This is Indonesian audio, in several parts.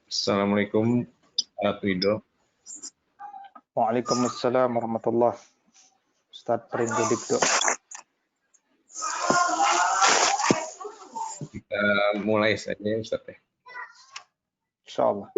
Assalamualaikum, Pak Ridho. Waalaikumsalam warahmatullah. Ustadz Rindu Dikdo. Kita mulai saja ya, Ustadz ya. Insyaallah.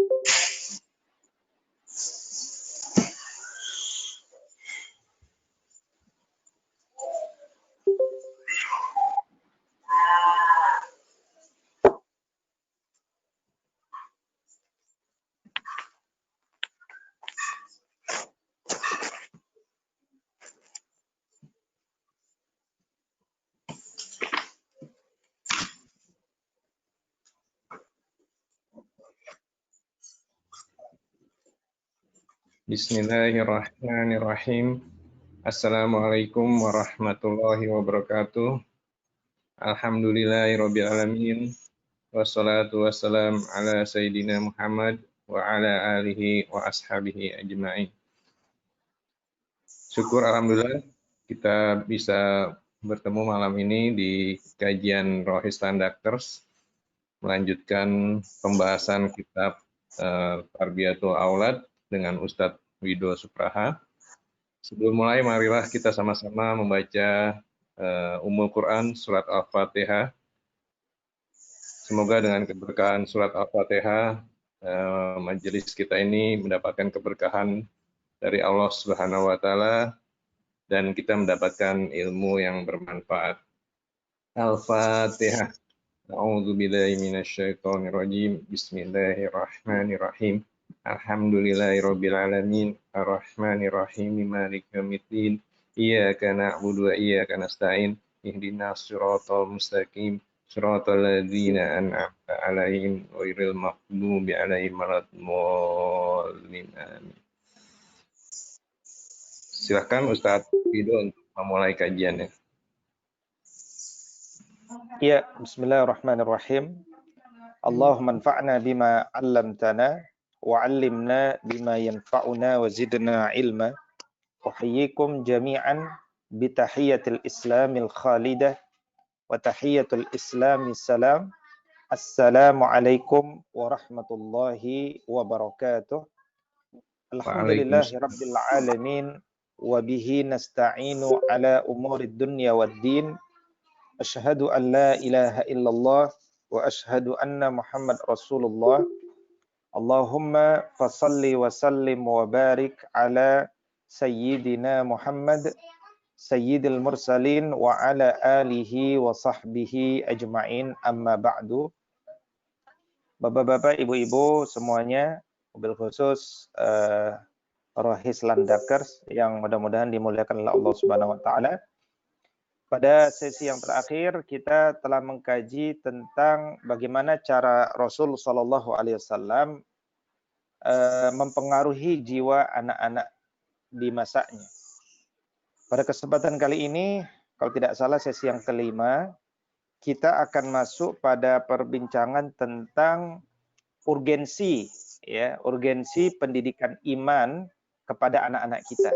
Bismillahirrahmanirrahim. Assalamualaikum warahmatullahi wabarakatuh. Alhamdulillahirrabbilalamin. Wassalatu wassalam ala Sayyidina Muhammad wa ala alihi wa ashabihi ajma'in. Syukur Alhamdulillah kita bisa bertemu malam ini di kajian Rohis Doctors, melanjutkan pembahasan kitab Tarbiyatul Aulad dengan Ustadz Wido Supraha. Sebelum mulai, marilah kita sama-sama membaca Ummul Quran Surat Al-Fatihah. Semoga dengan keberkahan Surat Al-Fatihah, majelis kita ini mendapatkan keberkahan dari Allah Subhanahu wa Ta'ala dan kita mendapatkan ilmu yang bermanfaat. Al-Fatihah. A'udzu billahi minasyaitonir rajim. Bismillahirrahmanirrahim. Alhamdulillahirabbil alamin. Arrahmanir rahim. Maliki yaumiddin. Iyyaka na'budu wa iyyaka nasta'in. Ihdinas siratal mustaqim. Siratal ladzina an'amta 'alaihim ghairil maghdubi 'alaihim waladdallin. Amin. Silakan Ustadz Wido untuk memulai kajiannya. Ya, bismillahirrahmanirrahim. Allahumma anfa'na bima 'allamtana wa 'allimna bima yanfa'una wa zidna ilma. Uhayyikum jami'an bi tahiyyatil islamil khalidah wa tahiyyatul islami salam. Assalamualaikum warahmatullahi wabarakatuh. Alhamdulillahi rabbil alamin wa bihi nasta'inu ala umurid dunya waddin. Asyhadu an la ilaha illallah wa asyhadu anna Muhammad Rasulullah. Allahumma fasalli wa sallim wa barik ala sayyidina Muhammad sayyidil mursalin wa ala alihi wa sahbihi ajma'in, amma ba'du. Bapak-bapak, ibu-ibu semuanya, mobil khusus Rohis Landakers yang mudah-mudahan dimuliakan oleh Allah Subhanahu wa Ta'ala. Pada sesi yang terakhir kita telah mengkaji tentang bagaimana cara Rasul Shallallahu Alaihi Wasallam mempengaruhi jiwa anak-anak di masanya. Pada kesempatan kali ini, kalau tidak salah sesi yang kelima, kita akan masuk pada perbincangan tentang urgensi pendidikan iman kepada anak-anak kita.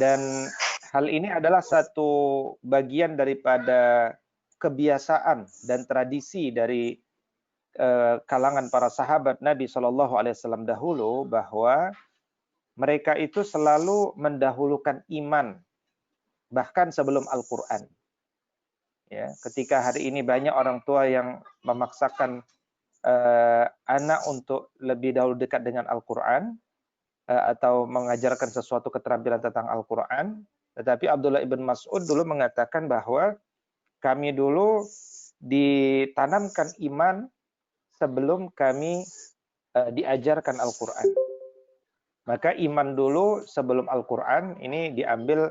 Dan hal ini adalah satu bagian daripada kebiasaan dan tradisi dari kalangan para sahabat Nabi Shallallahu Alaihi Wasallam dahulu, bahwa mereka itu selalu mendahulukan iman bahkan sebelum Al-Quran. Ya, ketika hari ini banyak orang tua yang memaksakan anak untuk lebih dahulu dekat dengan Al-Quran atau mengajarkan sesuatu keterampilan tentang Al-Quran. Tetapi Abdullah ibn Mas'ud dulu mengatakan bahwa kami dulu ditanamkan iman sebelum kami diajarkan Al-Quran. Maka iman dulu sebelum Al-Quran ini diambil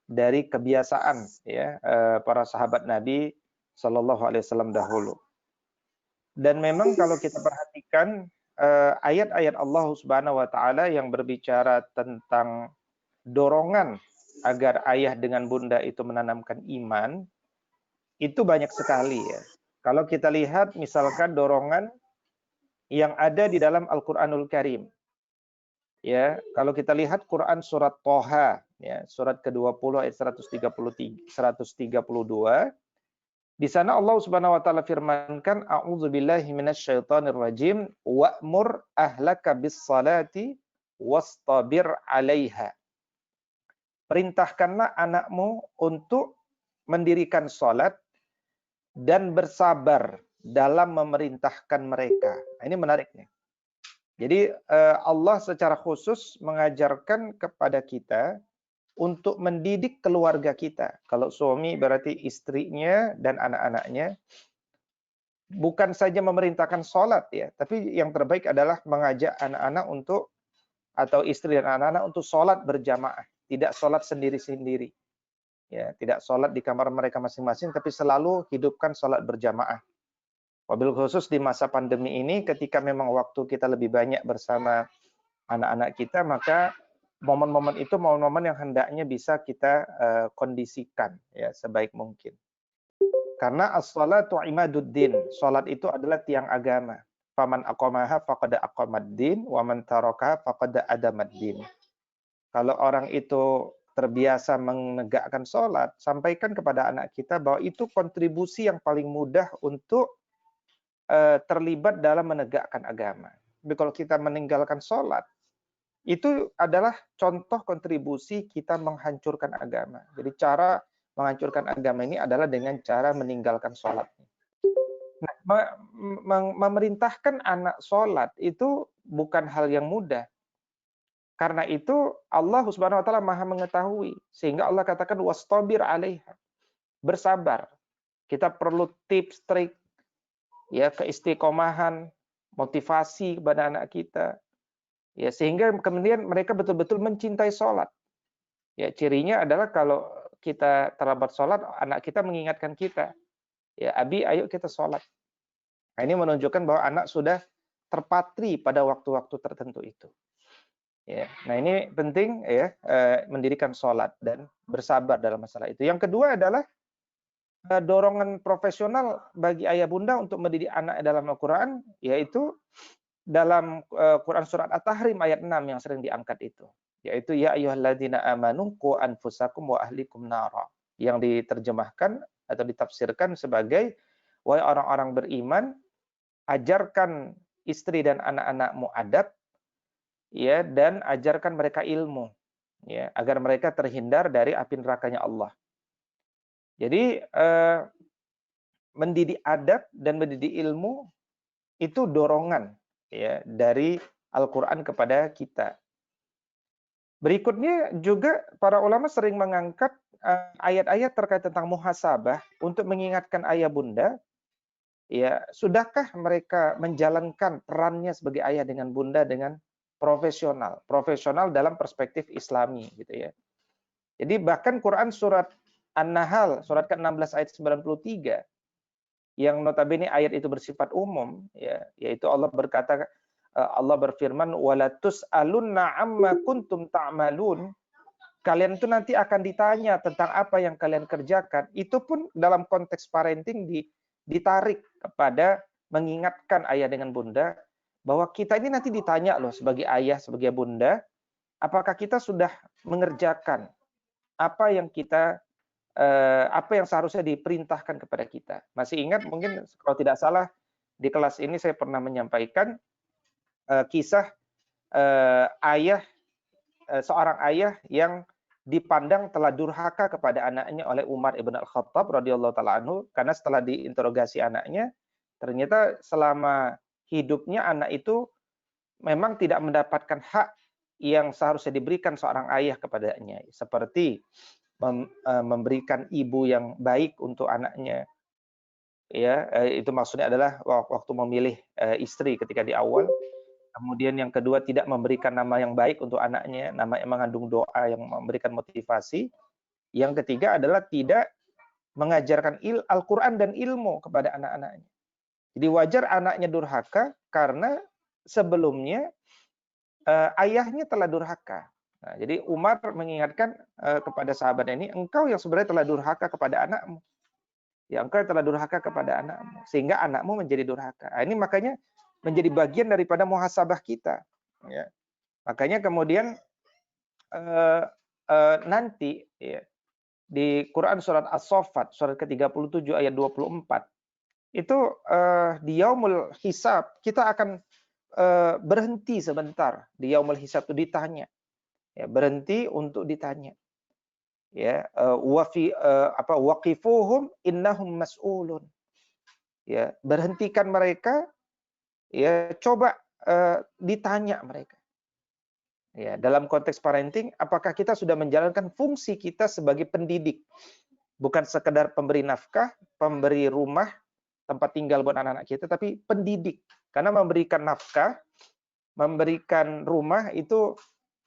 dari kebiasaan ya para sahabat Nabi Shallallahu Alaihi Wasallam dahulu. Dan memang kalau kita perhatikan ayat-ayat Allah Subhanahu Wa Taala yang berbicara tentang dorongan agar ayah dengan bunda itu menanamkan iman, itu banyak sekali ya. Kalau kita lihat misalkan dorongan yang ada di dalam Al-Quranul Karim. Ya, kalau kita lihat Quran surat Toha, ya, surat ke-20 ayat 132, di sana Allah Subhanahu wa taala firmankan, a'udzubillahi minasyaitonir rajim, wa'mur ahlaka bis-salati wastabir 'alaiha. Perintahkanlah anakmu untuk mendirikan salat dan bersabar dalam memerintahkan mereka. Nah, ini menarik nih. Jadi Allah secara khusus mengajarkan kepada kita untuk mendidik keluarga kita. Kalau suami berarti istrinya dan anak-anaknya. Bukan saja memerintahkan sholat ya, tapi yang terbaik adalah mengajak anak-anak untuk, atau istri dan anak-anak untuk sholat berjamaah. Tidak sholat sendiri-sendiri. Ya, tidak sholat di kamar mereka masing-masing, tapi selalu hidupkan sholat berjamaah. Wabil khusus di masa pandemi ini, ketika memang waktu kita lebih banyak bersama anak-anak kita, maka momen-momen itu momen-momen yang hendaknya bisa kita kondisikan ya sebaik mungkin. Karena as-salatu imaduddin, salat itu adalah tiang agama. Faman aqamaha faqad aqamaddin wa man tarakaha faqad adamaddin. Kalau orang itu terbiasa menegakkan salat, sampaikan kepada anak kita bahwa itu kontribusi yang paling mudah untuk terlibat dalam menegakkan agama. Tapi kalau kita meninggalkan salat, itu adalah contoh kontribusi kita menghancurkan agama. Jadi cara menghancurkan agama ini adalah dengan cara meninggalkan sholat. Nah, memerintahkan anak sholat itu bukan hal yang mudah. Karena itu Allah Subhanahu wa taala Maha mengetahui, sehingga Allah katakan wastabir 'alaiha. Bersabar. Kita perlu tips, trik, ya, keistiqomahan, motivasi kepada anak kita. Ya, sehingga kemudian mereka betul-betul mencintai sholat. Ya, cirinya adalah kalau kita terlambat sholat, anak kita mengingatkan kita. Ya, Abi, ayo kita sholat. Nah, ini menunjukkan bahwa anak sudah terpatri pada waktu-waktu tertentu itu. Ya, nah ini penting ya, mendirikan sholat dan bersabar dalam masalah itu. Yang kedua adalah dorongan profesional bagi ayah bunda untuk mendidik anak dalam Al-Quran, yaitu dalam Quran surat At-Tahrim ayat 6 yang sering diangkat itu. Yaitu ya ayyuhalladzina amanu qu anfusakum wa ahlikum nara, yang diterjemahkan atau ditafsirkan sebagai wahai orang-orang beriman, ajarkan istri dan anak-anakmu adab, ya, dan ajarkan mereka ilmu, ya, agar mereka terhindar dari api nerakanya Allah. Jadi mendidik adab dan mendidik ilmu itu dorongan ya dari Al-Qur'an kepada kita. Berikutnya juga para ulama sering mengangkat ayat-ayat terkait tentang muhasabah untuk mengingatkan ayah bunda, ya, sudahkah mereka menjalankan perannya sebagai ayah dengan bunda dengan profesional, profesional dalam perspektif Islami gitu ya. Jadi bahkan Quran surat An-Nahl surat ke-16 ayat 93 yang notabene ayat itu bersifat umum ya, yaitu Allah berkata, Allah berfirman wala tus'alunna amma kuntum ta'malun. Kalian itu nanti akan ditanya tentang apa yang kalian kerjakan. Itu pun dalam konteks parenting ditarik kepada mengingatkan ayah dengan bunda bahwa kita ini nanti ditanya loh sebagai ayah, sebagai bunda, apakah kita sudah mengerjakan apa yang kita apa yang seharusnya diperintahkan kepada kita. Masih ingat mungkin kalau tidak salah di kelas ini saya pernah menyampaikan kisah seorang ayah yang dipandang telah durhaka kepada anaknya oleh Umar ibn al-Khattab radhiyallahu taala anhu, karena setelah diinterogasi anaknya ternyata selama hidupnya anak itu memang tidak mendapatkan hak yang seharusnya diberikan seorang ayah kepadanya, seperti memberikan ibu yang baik untuk anaknya. Ya, itu maksudnya adalah waktu memilih istri ketika di awal. Kemudian yang kedua, tidak memberikan nama yang baik untuk anaknya, nama yang mengandung doa yang memberikan motivasi. Yang ketiga adalah tidak mengajarkan Al-Quran dan ilmu kepada anak-anaknya. Jadi wajar anaknya durhaka karena sebelumnya ayahnya telah durhaka. Nah, jadi Umar mengingatkan kepada sahabat ini, engkau yang sebenarnya telah durhaka kepada anakmu. Ya, engkau telah durhaka kepada anakmu, sehingga anakmu menjadi durhaka. Nah, ini makanya menjadi bagian daripada muhasabah kita. Ya. Makanya kemudian nanti ya, di Quran surat As-Saffat surat ke-37 ayat 24 itu di yaumul hisab kita akan berhenti sebentar. Di yaumul hisab itu ditanya, ya, berhenti untuk ditanya, ya, waqifuhum innahum mas'ulun, ya, berhentikan mereka, ya, coba ditanya mereka. Ya, dalam konteks parenting, apakah kita sudah menjalankan fungsi kita sebagai pendidik, bukan sekedar pemberi nafkah, pemberi rumah, tempat tinggal buat anak-anak kita, tapi pendidik. Karena memberikan nafkah, memberikan rumah itu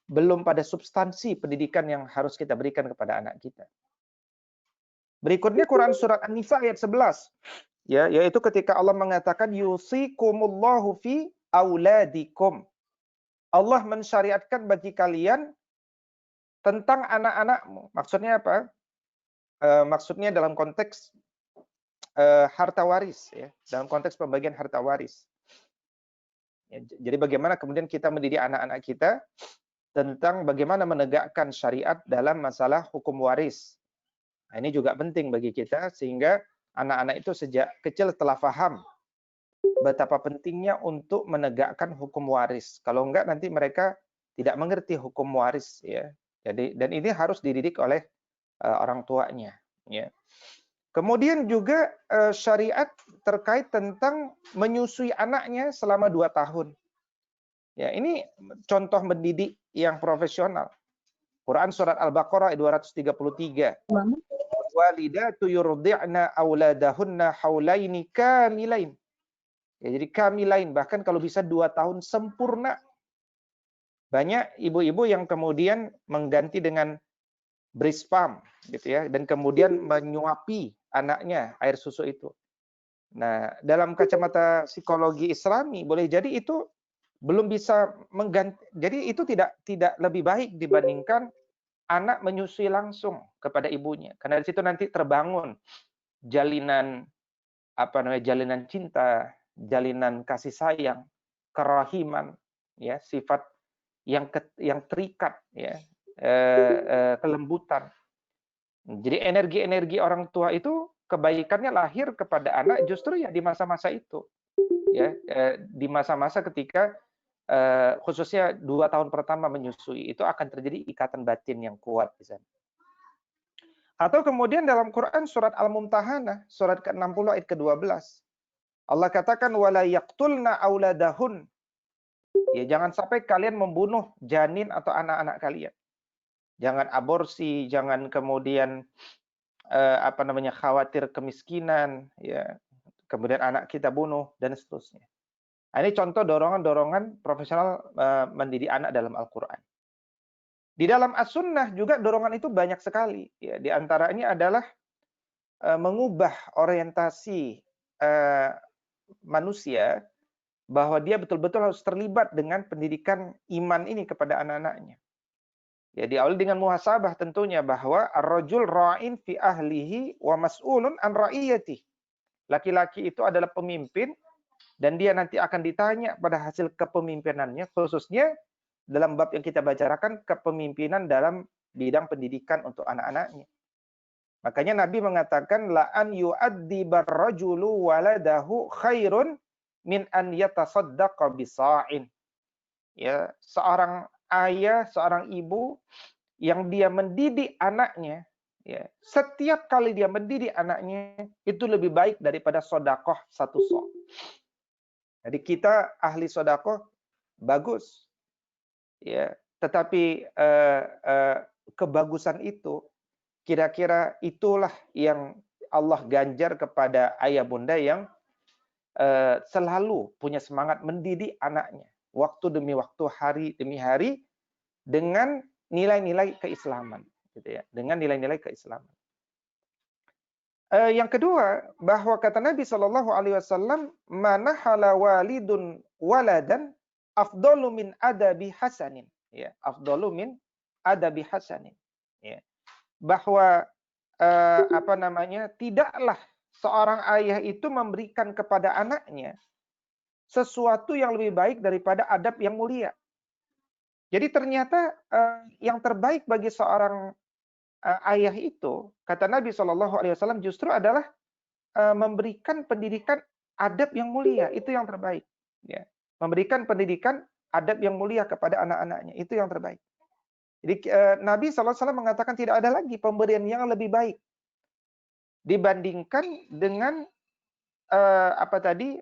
belum pada substansi pendidikan yang harus kita berikan kepada anak kita. Berikutnya Quran surat An-Nisa ayat 11. Ya, yaitu ketika Allah mengatakan yusikumullahu fi auladikum. Allah mensyariatkan bagi kalian tentang anak-anakmu. Maksudnya apa? Maksudnya dalam konteks harta waris, ya, dalam konteks pembagian harta waris. Ya, jadi bagaimana kemudian kita mendidik anak-anak kita tentang bagaimana menegakkan syariat dalam masalah hukum waris. Nah, ini juga penting bagi kita sehingga anak-anak itu sejak kecil telah paham betapa pentingnya untuk menegakkan hukum waris. Kalau enggak nanti mereka tidak mengerti hukum waris, ya. Jadi dan ini harus dididik oleh orang tuanya, ya. Kemudian juga syariat terkait tentang menyusui anaknya selama 2 tahun. Ya, ini contoh mendidik yang profesional. Quran surat Al-Baqarah 233. Walidatu yurdi'na auladahunna haulaini kamilain. Ya, jadi kamilain, bahkan kalau bisa 2 tahun sempurna. Banyak ibu-ibu yang kemudian mengganti dengan breast pump gitu ya, dan kemudian menyuapi anaknya air susu itu. Nah, dalam kacamata psikologi Islami boleh jadi itu belum bisa mengganti. Jadi itu tidak lebih baik dibandingkan anak menyusui langsung kepada ibunya. Karena di situ nanti terbangun jalinan jalinan cinta, jalinan kasih sayang, kerahiman, ya, sifat yang terikat, ya, kelembutan. Jadi energi-energi orang tua itu kebaikannya lahir kepada anak justru ya di masa-masa itu, ya, di masa-masa ketika khususnya 2 tahun pertama menyusui itu akan terjadi ikatan batin yang kuat di sana. Atau kemudian dalam Quran surat Al-Mumtahanah surat ke-60 ayat ke-12 Allah katakan wala yaqtulna auladahun. Ya, jangan sampai kalian membunuh janin atau anak-anak kalian. Jangan aborsi, jangan kemudian khawatir kemiskinan, ya. Kemudian anak kita bunuh dan seterusnya. Nah, ini contoh dorongan-dorongan profesional mendidik anak dalam Al-Qur'an. Di dalam As-Sunnah juga dorongan itu banyak sekali. Ya, di antaranya adalah mengubah orientasi manusia bahwa dia betul-betul harus terlibat dengan pendidikan iman ini kepada anak-anaknya. Ya, diawali dengan muhasabah tentunya bahwa ar-rajul ra'in fi ahlihi wa mas'ulun an ra'iyati. Laki-laki itu adalah pemimpin dan dia nanti akan ditanya pada hasil kepemimpinannya, khususnya dalam bab yang kita bicarakan kepemimpinan dalam bidang pendidikan untuk anak-anaknya. Makanya Nabi mengatakan la an yu'addibar rajulu waladahu khairun min an yatasaddaqa bisa'in. Ya, seorang ayah, seorang ibu yang dia mendidik anaknya, ya, setiap kali dia mendidik anaknya itu lebih baik daripada sodakoh satu sok. Jadi kita ahli sodakoh bagus, ya, tetapi kebagusan itu kira-kira itulah yang Allah ganjar kepada ayah bunda yang selalu punya semangat mendidik anaknya waktu demi waktu, hari demi hari dengan nilai-nilai keislaman, gitu ya, dengan nilai-nilai keislaman. Yang kedua, bahwa kata Nabi Shallallahu Alaihi Wasallam, manahala walidun waladan afdalu min adabi hasanin, ya, afdalu min adabi hasanin, ya, bahwa tidaklah seorang ayah itu memberikan kepada anaknya sesuatu yang lebih baik daripada adab yang mulia. Jadi ternyata yang terbaik bagi seorang ayah itu, kata Nabi SAW justru adalah memberikan pendidikan adab yang mulia, itu yang terbaik. Ya. Memberikan pendidikan adab yang mulia kepada anak-anaknya, itu yang terbaik. Jadi Nabi SAW mengatakan tidak ada lagi pemberian yang lebih baik dibandingkan dengan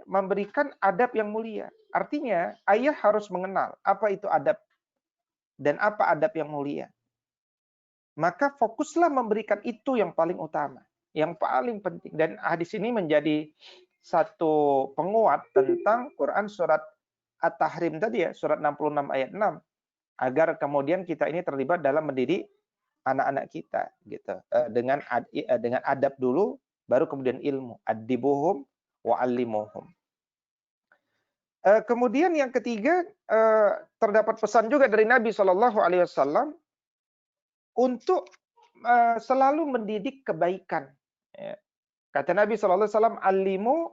memberikan adab yang mulia. Artinya ayah harus mengenal apa itu adab dan apa adab yang mulia. Maka fokuslah memberikan itu yang paling utama, yang paling penting. Dan hadis ini menjadi satu penguat tentang Quran surat At-Tahrim tadi ya, surat 66 ayat 6, agar kemudian kita ini terlibat dalam mendidik anak-anak kita gitu. Dengan adab dulu, baru kemudian ilmu. Adibuhum wa allimuhum. Kemudian yang ketiga, terdapat pesan juga dari Nabi SAW untuk selalu mendidik kebaikan. Ya. Kata Nabi SAW, "Allimu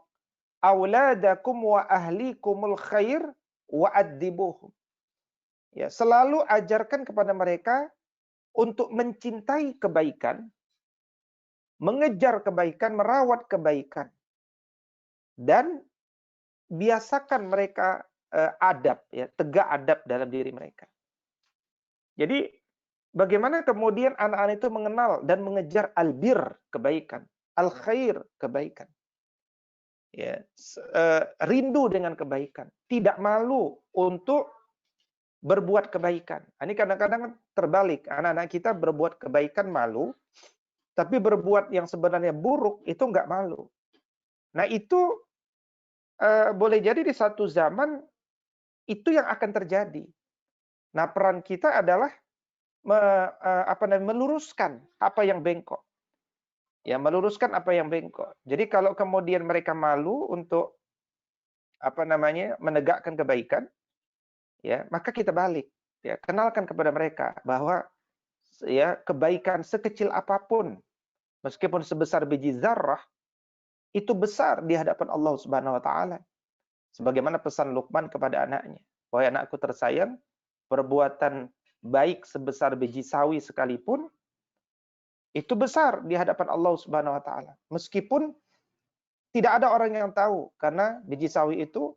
auladakum wa ahlikumul khair wa addibuhum." Ya, selalu ajarkan kepada mereka untuk mencintai kebaikan, mengejar kebaikan, merawat kebaikan, dan biasakan mereka adab, ya, tegak adab dalam diri mereka. Jadi bagaimana kemudian anak-anak itu mengenal dan mengejar albir, kebaikan, al-khair, kebaikan. Ya, rindu dengan kebaikan, tidak malu untuk berbuat kebaikan. Ini kadang-kadang terbalik, anak-anak kita berbuat kebaikan malu, tapi berbuat yang sebenarnya buruk itu nggak malu. Nah itu boleh jadi di satu zaman itu yang akan terjadi. Nah peran kita adalah meluruskan apa yang bengkok. Ya, meluruskan apa yang bengkok. Jadi kalau kemudian mereka malu untuk menegakkan kebaikan, ya, maka kita balik, ya, kenalkan kepada mereka bahwa ya kebaikan sekecil apapun, meskipun sebesar biji zarrah, itu besar di hadapan Allah Subhanahu wa taala. Sebagaimana pesan Luqman kepada anaknya, "Wahai anakku tersayang, perbuatan baik sebesar biji sawi sekalipun itu besar di hadapan Allah Subhanahu wa taala. Meskipun tidak ada orang yang tahu karena biji sawi itu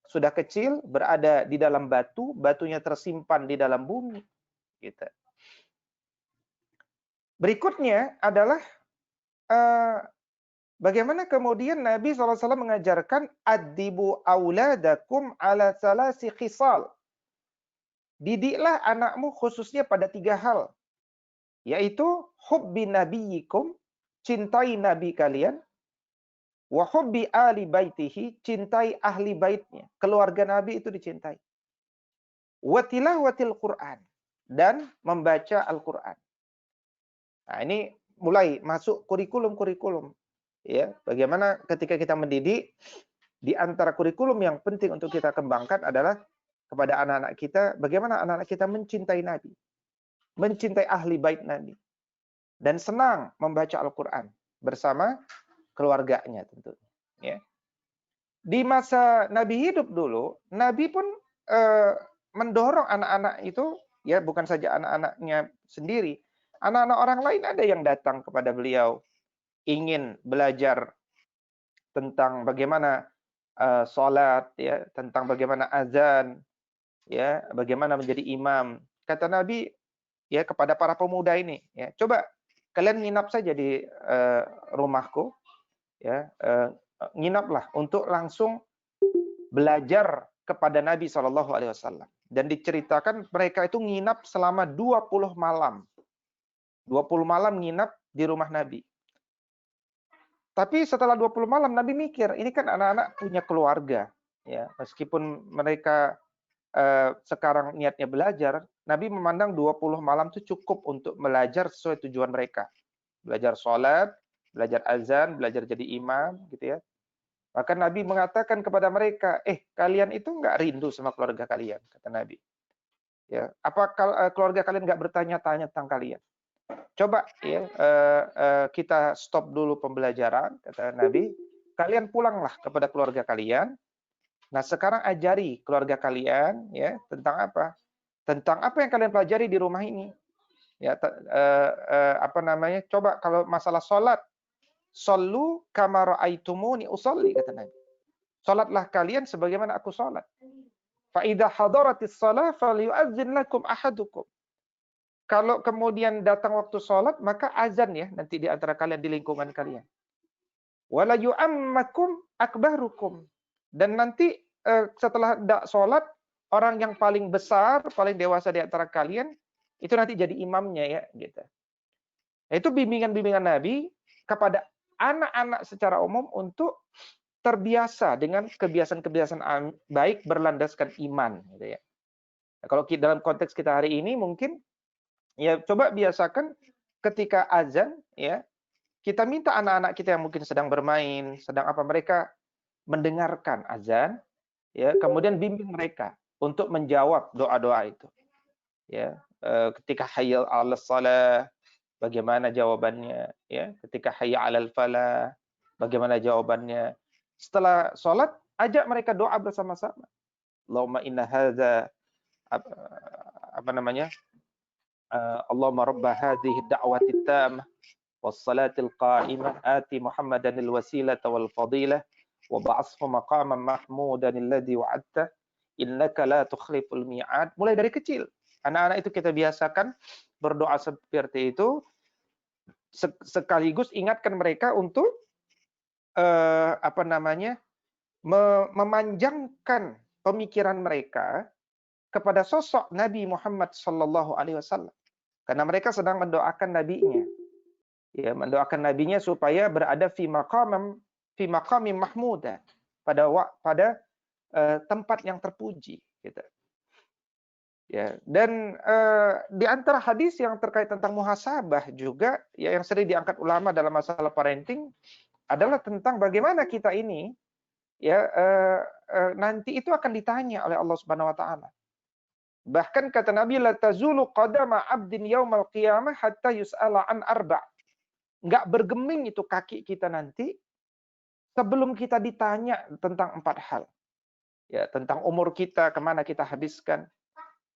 sudah kecil, berada di dalam batu, batunya tersimpan di dalam bumi." Gitu. Berikutnya adalah bagaimana kemudian Nabi SAW mengajarkan adibu auladakum ala salasi khisal. Didiklah anakmu khususnya pada 3 hal, yaitu hubbi nabiyikum, cintai nabi kalian, wa hubbi ali baitihi, cintai ahli baitnya, keluarga nabi itu dicintai. Wa tilawatil Quran, dan membaca Al-Quran. Nah, ini mulai masuk kurikulum-kurikulum. Ya, bagaimana ketika kita mendidik, di antara kurikulum yang penting untuk kita kembangkan adalah kepada anak-anak kita, bagaimana anak-anak kita mencintai Nabi, mencintai ahli bait Nabi, dan senang membaca Al-Quran bersama keluarganya tentunya. Ya. Di masa Nabi hidup dulu, Nabi pun mendorong anak-anak itu, ya bukan saja anak-anaknya sendiri, anak-anak orang lain ada yang datang kepada beliau, ingin belajar tentang bagaimana sholat, ya, tentang bagaimana azan, ya, bagaimana menjadi imam. Kata Nabi, ya, kepada para pemuda ini, ya, coba kalian nginap saja di rumahku, ya, nginaplah untuk langsung belajar kepada Nabi SAW. Dan diceritakan mereka itu nginap selama 20 malam. 20 malam nginap di rumah Nabi. Tapi setelah 20 malam Nabi mikir, ini kan anak-anak punya keluarga, ya. Meskipun mereka sekarang niatnya belajar, Nabi memandang 20 malam itu cukup untuk belajar sesuai tujuan mereka. Belajar sholat, belajar azan, belajar jadi imam, gitu ya. Maka Nabi mengatakan kepada mereka, kalian itu nggak rindu sama keluarga kalian, kata Nabi. Ya, apa keluarga kalian nggak bertanya-tanya tentang kalian? Coba ya kita stop dulu pembelajaran, kata Nabi. Kalian pulanglah kepada keluarga kalian. Nah sekarang ajari keluarga kalian ya tentang apa? tentang apa yang kalian pelajari di rumah ini. Ya, apa namanya? Coba kalau masalah sholat, shollu kama ra'aitumuni usolli, kata Nabi. Sholatlah kalian sebagaimana aku sholat. Fa idza hadaratis shalah falyu'adzin lakum ahadukum. Kalau kemudian datang waktu sholat, maka azan ya nanti di antara kalian di lingkungan kalian. Wala yu'ammakum akbarukum. Dan nanti setelah sholat, orang yang paling besar, paling dewasa di antara kalian, itu nanti jadi imamnya ya. Gitu. Itu bimbingan-bimbingan Nabi kepada anak-anak secara umum untuk terbiasa dengan kebiasaan-kebiasaan baik berlandaskan iman. Gitu ya. Nah, kalau dalam konteks kita hari ini mungkin ya coba biasakan ketika azan ya, kita minta anak-anak kita yang mungkin sedang bermain, sedang apa, mereka mendengarkan azan ya, kemudian bimbing mereka untuk menjawab doa-doa itu. Ya, ketika hayya 'alas shalah bagaimana jawabannya ya, ketika hayya 'alal falah bagaimana jawabannya. Setelah sholat ajak mereka doa bersama-sama. Allahumma inna hadza apa namanya? Allahumma rabba hadhihi da'wati tammah was salatil qa'imah ati Muhammadan al-wasilata wal fadilah wa ba'athhu maqaman mahmudan alladhi wa'adta innaka la tukhliful mi'ad. Mulai dari kecil. Anak-anak itu kita biasakan berdoa seperti itu, sekaligus ingatkan mereka untuk apa namanya? Memanjangkan pemikiran mereka kepada sosok Nabi Muhammad sallallahu alaihi wasallam. Karena mereka sedang mendoakan nabinya. Ya, mendoakan nabinya supaya berada fi maqamim mahmuda, pada tempat yang terpuji gitu. Ya, dan di antara hadis yang terkait tentang muhasabah juga ya, yang sering diangkat ulama dalam masalah parenting adalah tentang bagaimana kita ini ya nanti itu akan ditanya oleh Allah Subhanahu wa taala. Bahkan kata Nabi, la tazulu qadama 'abdin yaumal qiyamah hatta yus'ala an arba'. Enggak bergeming itu kaki kita nanti sebelum kita ditanya tentang 4 hal. Ya, tentang umur kita, kemana kita habiskan.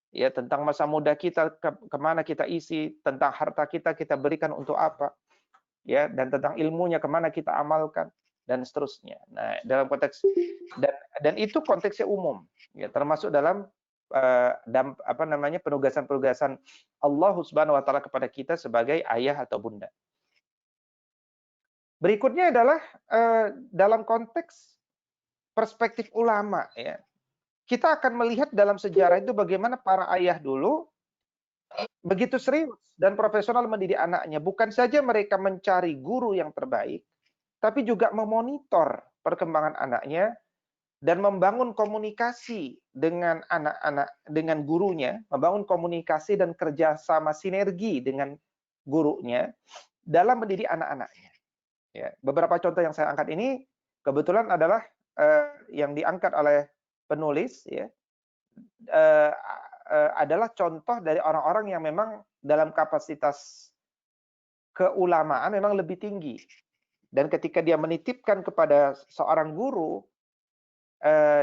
Ya, tentang masa muda kita, kemana kita isi. Tentang harta kita berikan untuk apa. Ya, dan tentang ilmunya, kemana kita amalkan. Dan seterusnya. Nah, dalam konteks, dan itu konteksnya umum. Ya, termasuk dalam apa namanya, penugasan-penugasan Allah Subhanahu wa taala kepada kita sebagai ayah atau bunda. Berikutnya adalah dalam konteks perspektif ulama ya. Kita akan melihat dalam sejarah itu bagaimana para ayah dulu begitu serius dan profesional mendidik anaknya. Bukan saja mereka mencari guru yang terbaik, tapi juga memonitor perkembangan anaknya dan membangun komunikasi dengan anak-anak, dengan gurunya, membangun komunikasi dan kerjasama sinergi dengan gurunya dalam mendidik anak-anaknya. Ya, beberapa contoh yang saya angkat ini kebetulan adalah yang diangkat oleh penulis, ya, adalah contoh dari orang-orang yang memang dalam kapasitas keulamaan memang lebih tinggi. Dan ketika dia menitipkan kepada seorang guru,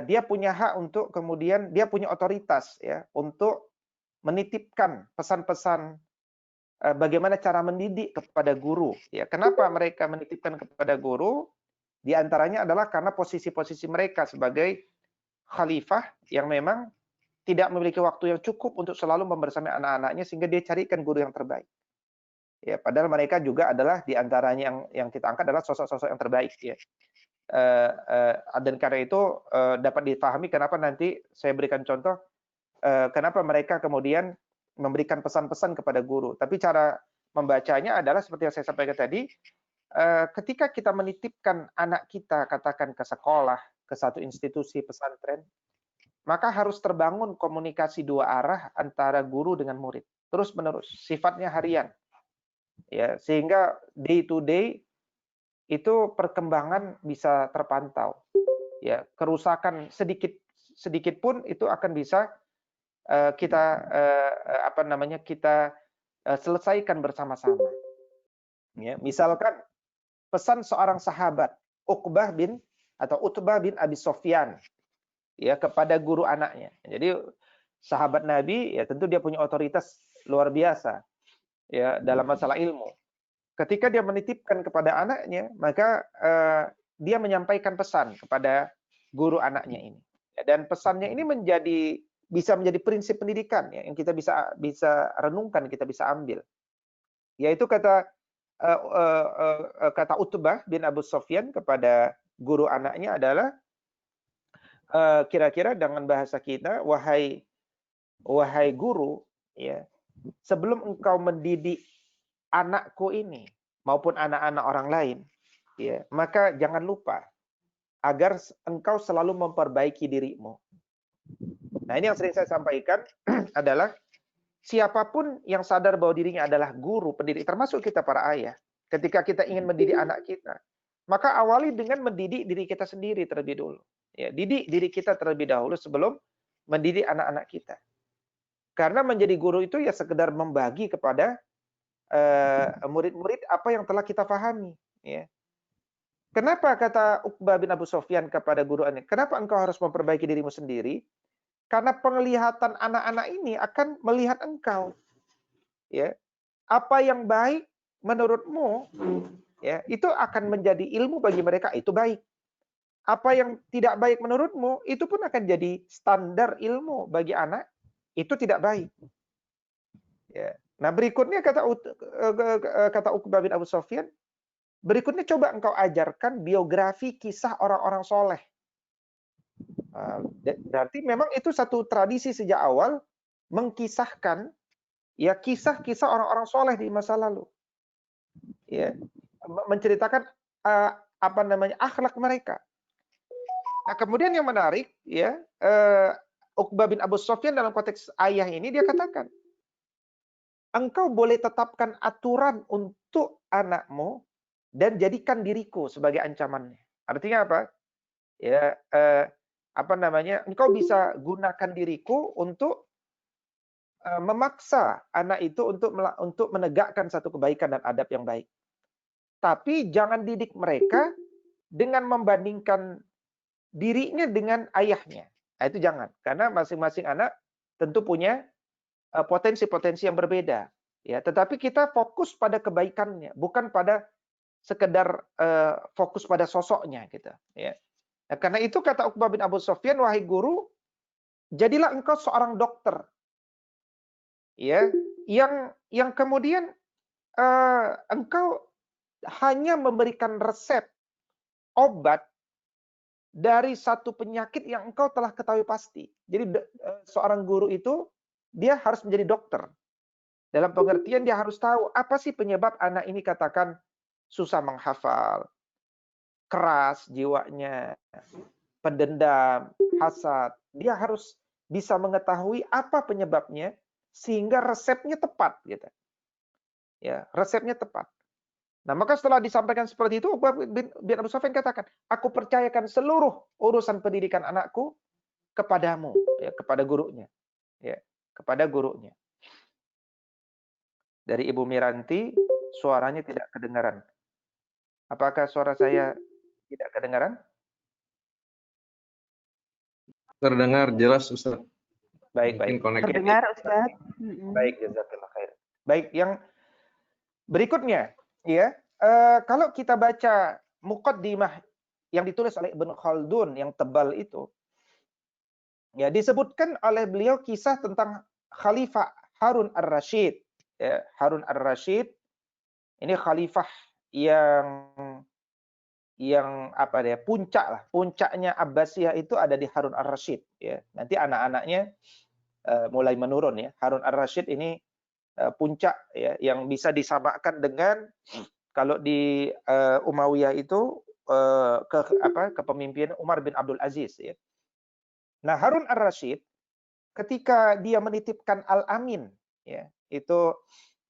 dia punya hak untuk kemudian dia punya otoritas ya untuk menitipkan pesan-pesan bagaimana cara mendidik kepada guru ya. Kenapa mereka menitipkan kepada guru? Di antaranya adalah karena posisi-posisi mereka sebagai khalifah yang memang tidak memiliki waktu yang cukup untuk selalu membersamai anak-anaknya, sehingga dia carikan guru yang terbaik. Ya, padahal mereka juga adalah di antaranya yang kita angkat adalah sosok-sosok yang terbaik ya. Dan karena itu dapat dipahami kenapa nanti saya berikan contoh kenapa mereka kemudian memberikan pesan-pesan kepada guru. Tapi cara membacanya adalah seperti yang saya sampaikan tadi, ketika kita menitipkan anak kita katakan ke sekolah, ke satu institusi pesantren, maka harus terbangun komunikasi dua arah antara guru dengan murid, terus-menerus, sifatnya harian. Ya, sehingga day to day itu perkembangan bisa terpantau. Ya, kerusakan sedikit pun itu akan bisa kita apa namanya, kita selesaikan bersama-sama. Ya, misalkan pesan seorang sahabat Utbah bin Abi Sofyan ya kepada guru anaknya. Jadi sahabat Nabi, ya tentu dia punya otoritas luar biasa ya dalam masalah ilmu. Ketika dia menitipkan kepada anaknya, maka dia menyampaikan pesan kepada guru anaknya ini. Dan pesannya ini bisa menjadi prinsip pendidikan ya, yang kita bisa renungkan, kita bisa ambil. Yaitu kata Utbah bin Abu Sufyan kepada guru anaknya adalah kira-kira dengan bahasa kita, wahai guru, ya, sebelum engkau mendidik anakku ini maupun anak-anak orang lain, ya, maka jangan lupa agar engkau selalu memperbaiki dirimu. Nah, ini yang sering saya sampaikan adalah siapapun yang sadar bahwa dirinya adalah guru, pendidik, termasuk kita para ayah, ketika kita ingin mendidik anak kita, maka awali dengan mendidik diri kita sendiri terlebih dulu. Ya, didik diri kita terlebih dahulu sebelum mendidik anak-anak kita. Karena menjadi guru itu ya sekedar membagi kepada murid-murid apa yang telah kita pahami. Ya. Kenapa kata Uqbah bin Abu Sufyan kepada guru ini? Kenapa engkau harus memperbaiki dirimu sendiri? Karena penglihatan anak-anak ini akan melihat engkau. Ya. Apa yang baik menurutmu, ya, itu akan menjadi ilmu bagi mereka, itu baik. Apa yang tidak baik menurutmu, itu pun akan jadi standar ilmu bagi anak, itu tidak baik. Ya. Nah, berikutnya kata Uqbah bin Abu Sufyan, berikutnya coba engkau ajarkan biografi kisah orang-orang soleh. Berarti memang itu satu tradisi sejak awal mengkisahkan ya kisah-kisah orang-orang soleh di masa lalu, ya, menceritakan akhlak mereka. Nah, kemudian yang menarik, ya, Uqbah bin Abu Sufyan dalam konteks ayah ini dia katakan, engkau boleh tetapkan aturan untuk anakmu dan jadikan diriku sebagai ancamannya. Artinya apa? Ya, engkau bisa gunakan diriku untuk memaksa anak itu untuk menegakkan satu kebaikan dan adab yang baik. Tapi jangan didik mereka dengan membandingkan dirinya dengan ayahnya. Nah, itu jangan, karena masing-masing anak tentu punya potensi-potensi yang berbeda. Ya, tetapi kita fokus pada kebaikannya, bukan pada sekedar fokus pada sosoknya, gitu. Ya. Nah, karena itu kata Uqbah bin Abu Sufyan, wahai guru, jadilah engkau seorang dokter, ya, yang kemudian engkau hanya memberikan resep obat dari satu penyakit yang engkau telah ketahui pasti. Jadi seorang guru itu dia harus menjadi dokter. Dalam pengertian dia harus tahu apa sih penyebab anak ini katakan susah menghafal, keras jiwanya, pendendam, hasad. Dia harus bisa mengetahui apa penyebabnya sehingga resepnya tepat, gitu. Ya, resepnya tepat. Nah, maka setelah disampaikan seperti itu, Uqbah bin Abu Sufyan katakan, aku percayakan seluruh urusan pendidikan anakku kepadamu, ya, kepada gurunya. Ya, kepada gurunya. Dari Ibu Miranti, suaranya tidak kedengaran. Apakah suara saya tidak kedengaran? Terdengar jelas, Ustaz. Baik. Terdengar, Ustaz. Baik, jazakallah khair. Baik, yang berikutnya, ya, kalau kita baca muqaddimah yang ditulis oleh Ibnu Khaldun yang tebal itu, ya, disebutkan oleh beliau kisah tentang Khalifah Harun ar-Rasyid. Ya, Harun ar-Rasyid ini khalifah yang puncaknya Abbasiyah itu ada di Harun ar-Rasyid. Ya, nanti anak-anaknya mulai menurun, ya. Harun ar-Rasyid ini puncak, ya, yang bisa disamakan dengan kalau di Umayyah itu kepemimpinan Umar bin Abdul Aziz, ya. Nah, Harun ar-Rasyid ketika dia menitipkan Al-Amin, ya, itu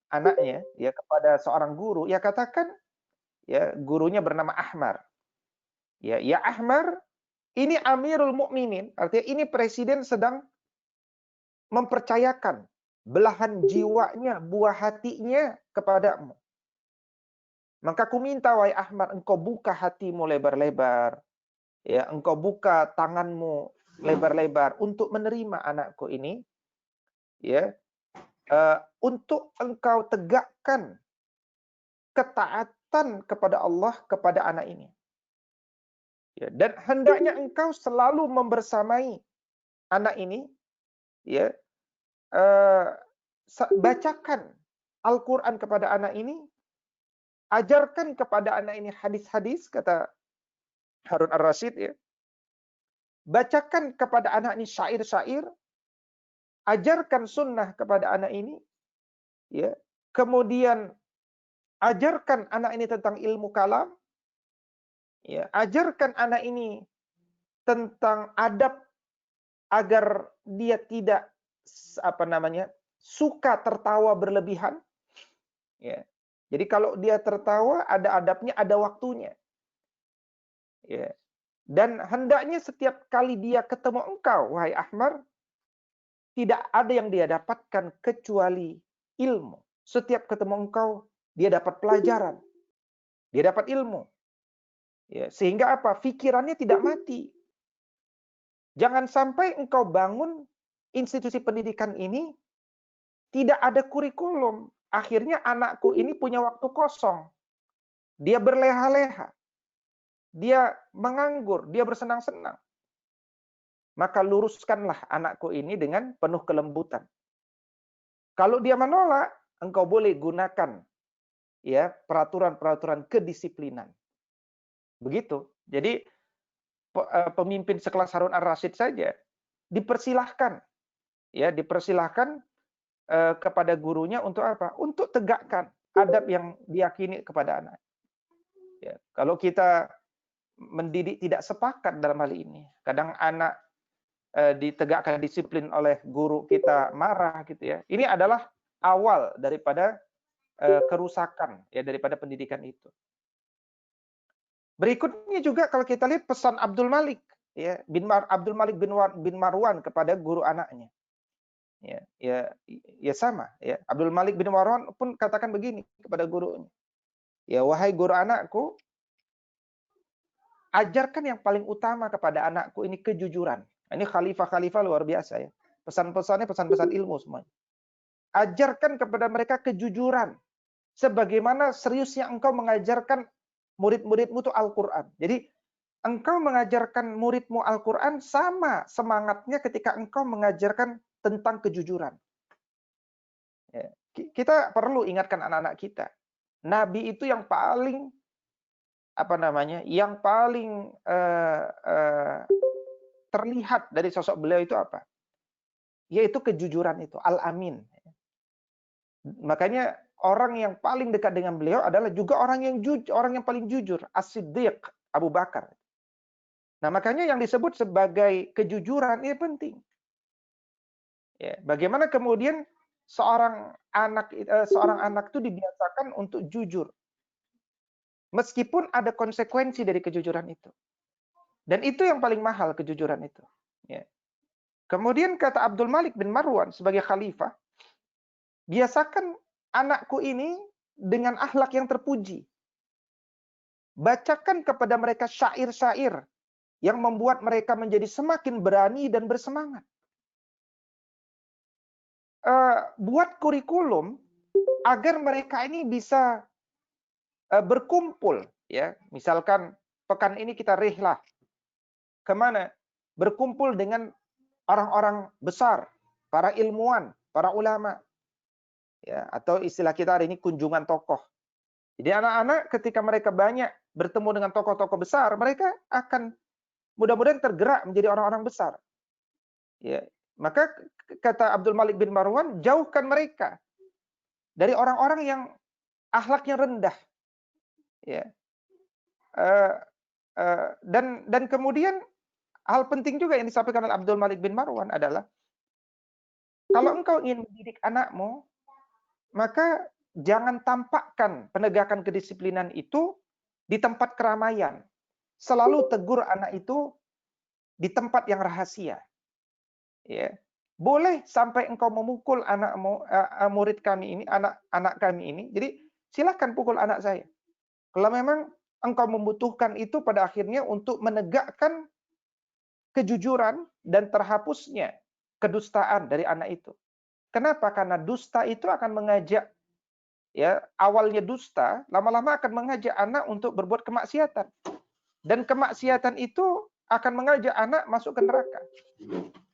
anaknya, ya, kepada seorang guru, ya, katakan, ya, gurunya bernama Ahmar. Ya Ahmar, ini Amirul Mukminin, artinya ini presiden sedang mempercayakan belahan jiwanya, buah hatinya kepadamu. Maka aku minta, wahai Ahmad, engkau buka hatimu lebar-lebar, ya, engkau buka tanganmu lebar-lebar untuk menerima anakku ini, ya, untuk engkau tegakkan ketaatan kepada Allah kepada anak ini. Ya, dan hendaknya engkau selalu membersamai anak ini, ya, bacakan Al-Quran kepada anak ini, ajarkan kepada anak ini hadis-hadis, kata Harun Ar-Rasyid, ya, bacakan kepada anak ini syair-syair, ajarkan sunnah kepada anak ini, ya, kemudian ajarkan anak ini tentang ilmu kalam, ya, ajarkan anak ini tentang adab agar dia tidak suka tertawa berlebihan, ya. Jadi kalau dia tertawa ada adabnya, ada waktunya, ya. Dan hendaknya setiap kali dia ketemu engkau, wahai Ahmar, tidak ada yang dia dapatkan kecuali ilmu. Setiap ketemu engkau, dia dapat pelajaran, dia dapat ilmu, ya. Sehingga apa? Pikirannya tidak mati. Jangan sampai engkau bangun institusi pendidikan ini tidak ada kurikulum. Akhirnya anakku ini punya waktu kosong. Dia berleha-leha. Dia menganggur, dia bersenang-senang. Maka luruskanlah anakku ini dengan penuh kelembutan. Kalau dia menolak, engkau boleh gunakan, ya, peraturan-peraturan kedisiplinan. Begitu. Jadi pemimpin sekelas Harun Ar-Rasyid saja dipersilahkan, ya, dipersilahkan kepada gurunya untuk apa? Untuk tegakkan adab yang diyakini kepada anak. Ya, kalau kita mendidik tidak sepakat dalam hal ini, kadang anak ditegakkan disiplin oleh guru kita marah, gitu ya. Ini adalah awal daripada kerusakan, ya, daripada pendidikan itu. Berikutnya juga kalau kita lihat pesan Abdul Malik, ya, Abdul Malik bin Marwan kepada guru anaknya. Ya sama, ya. Abdul Malik bin Marwan pun katakan begini kepada gurunya. Ya, wahai guru anakku, ajarkan yang paling utama kepada anakku ini kejujuran. Ini khalifah-khalifah luar biasa, ya. Pesan-pesannya pesan-pesan ilmu semuanya. Ajarkan kepada mereka kejujuran. Sebagaimana seriusnya engkau mengajarkan murid-muridmu itu Al-Quran. Jadi engkau mengajarkan muridmu Al-Quran sama semangatnya ketika engkau mengajarkan tentang kejujuran. Ya. Kita perlu ingatkan anak-anak kita. Nabi itu yang paling yang paling terlihat dari sosok beliau itu apa? Yaitu kejujuran itu, Al-Amin. Makanya orang yang paling dekat dengan beliau adalah juga orang yang paling jujur, As-Siddiq, Abu Bakar. Nah, makanya yang disebut sebagai kejujuran ini penting. Ya, bagaimana kemudian seorang anak itu dibiasakan untuk jujur, meskipun ada konsekuensi dari kejujuran itu. Dan itu yang paling mahal, kejujuran itu. Ya. Kemudian kata Abdul Malik bin Marwan sebagai khalifah, biasakan anakku ini dengan akhlak yang terpuji. Bacakan kepada mereka syair-syair yang membuat mereka menjadi semakin berani dan bersemangat. Buat kurikulum agar mereka ini bisa berkumpul, ya. Misalkan pekan ini kita rihlah kemana? Berkumpul dengan orang-orang besar, para ilmuwan, para ulama, ya, atau istilah kita hari ini kunjungan tokoh. Jadi anak-anak ketika mereka banyak bertemu dengan tokoh-tokoh besar, mereka akan mudah-mudahan tergerak menjadi orang-orang besar. Ya, maka kata Abdul Malik bin Marwan, jauhkan mereka dari orang-orang yang akhlaknya rendah. Ya. Dan kemudian hal penting juga yang disampaikan oleh Abdul Malik bin Marwan adalah, kalau engkau ingin mendidik anakmu, maka jangan tampakkan penegakan kedisiplinan itu di tempat keramaian. Selalu tegur anak itu di tempat yang rahasia. Ya. Boleh sampai engkau memukul anakmu, murid kami ini, anak kami ini. Jadi silakan pukul anak saya. Kalau memang engkau membutuhkan itu pada akhirnya untuk menegakkan kejujuran dan terhapusnya kedustaan dari anak itu. Kenapa? Karena dusta itu akan mengajak, ya, awalnya dusta, lama-lama akan mengajak anak untuk berbuat kemaksiatan. Dan kemaksiatan itu akan mengajak anak masuk ke neraka.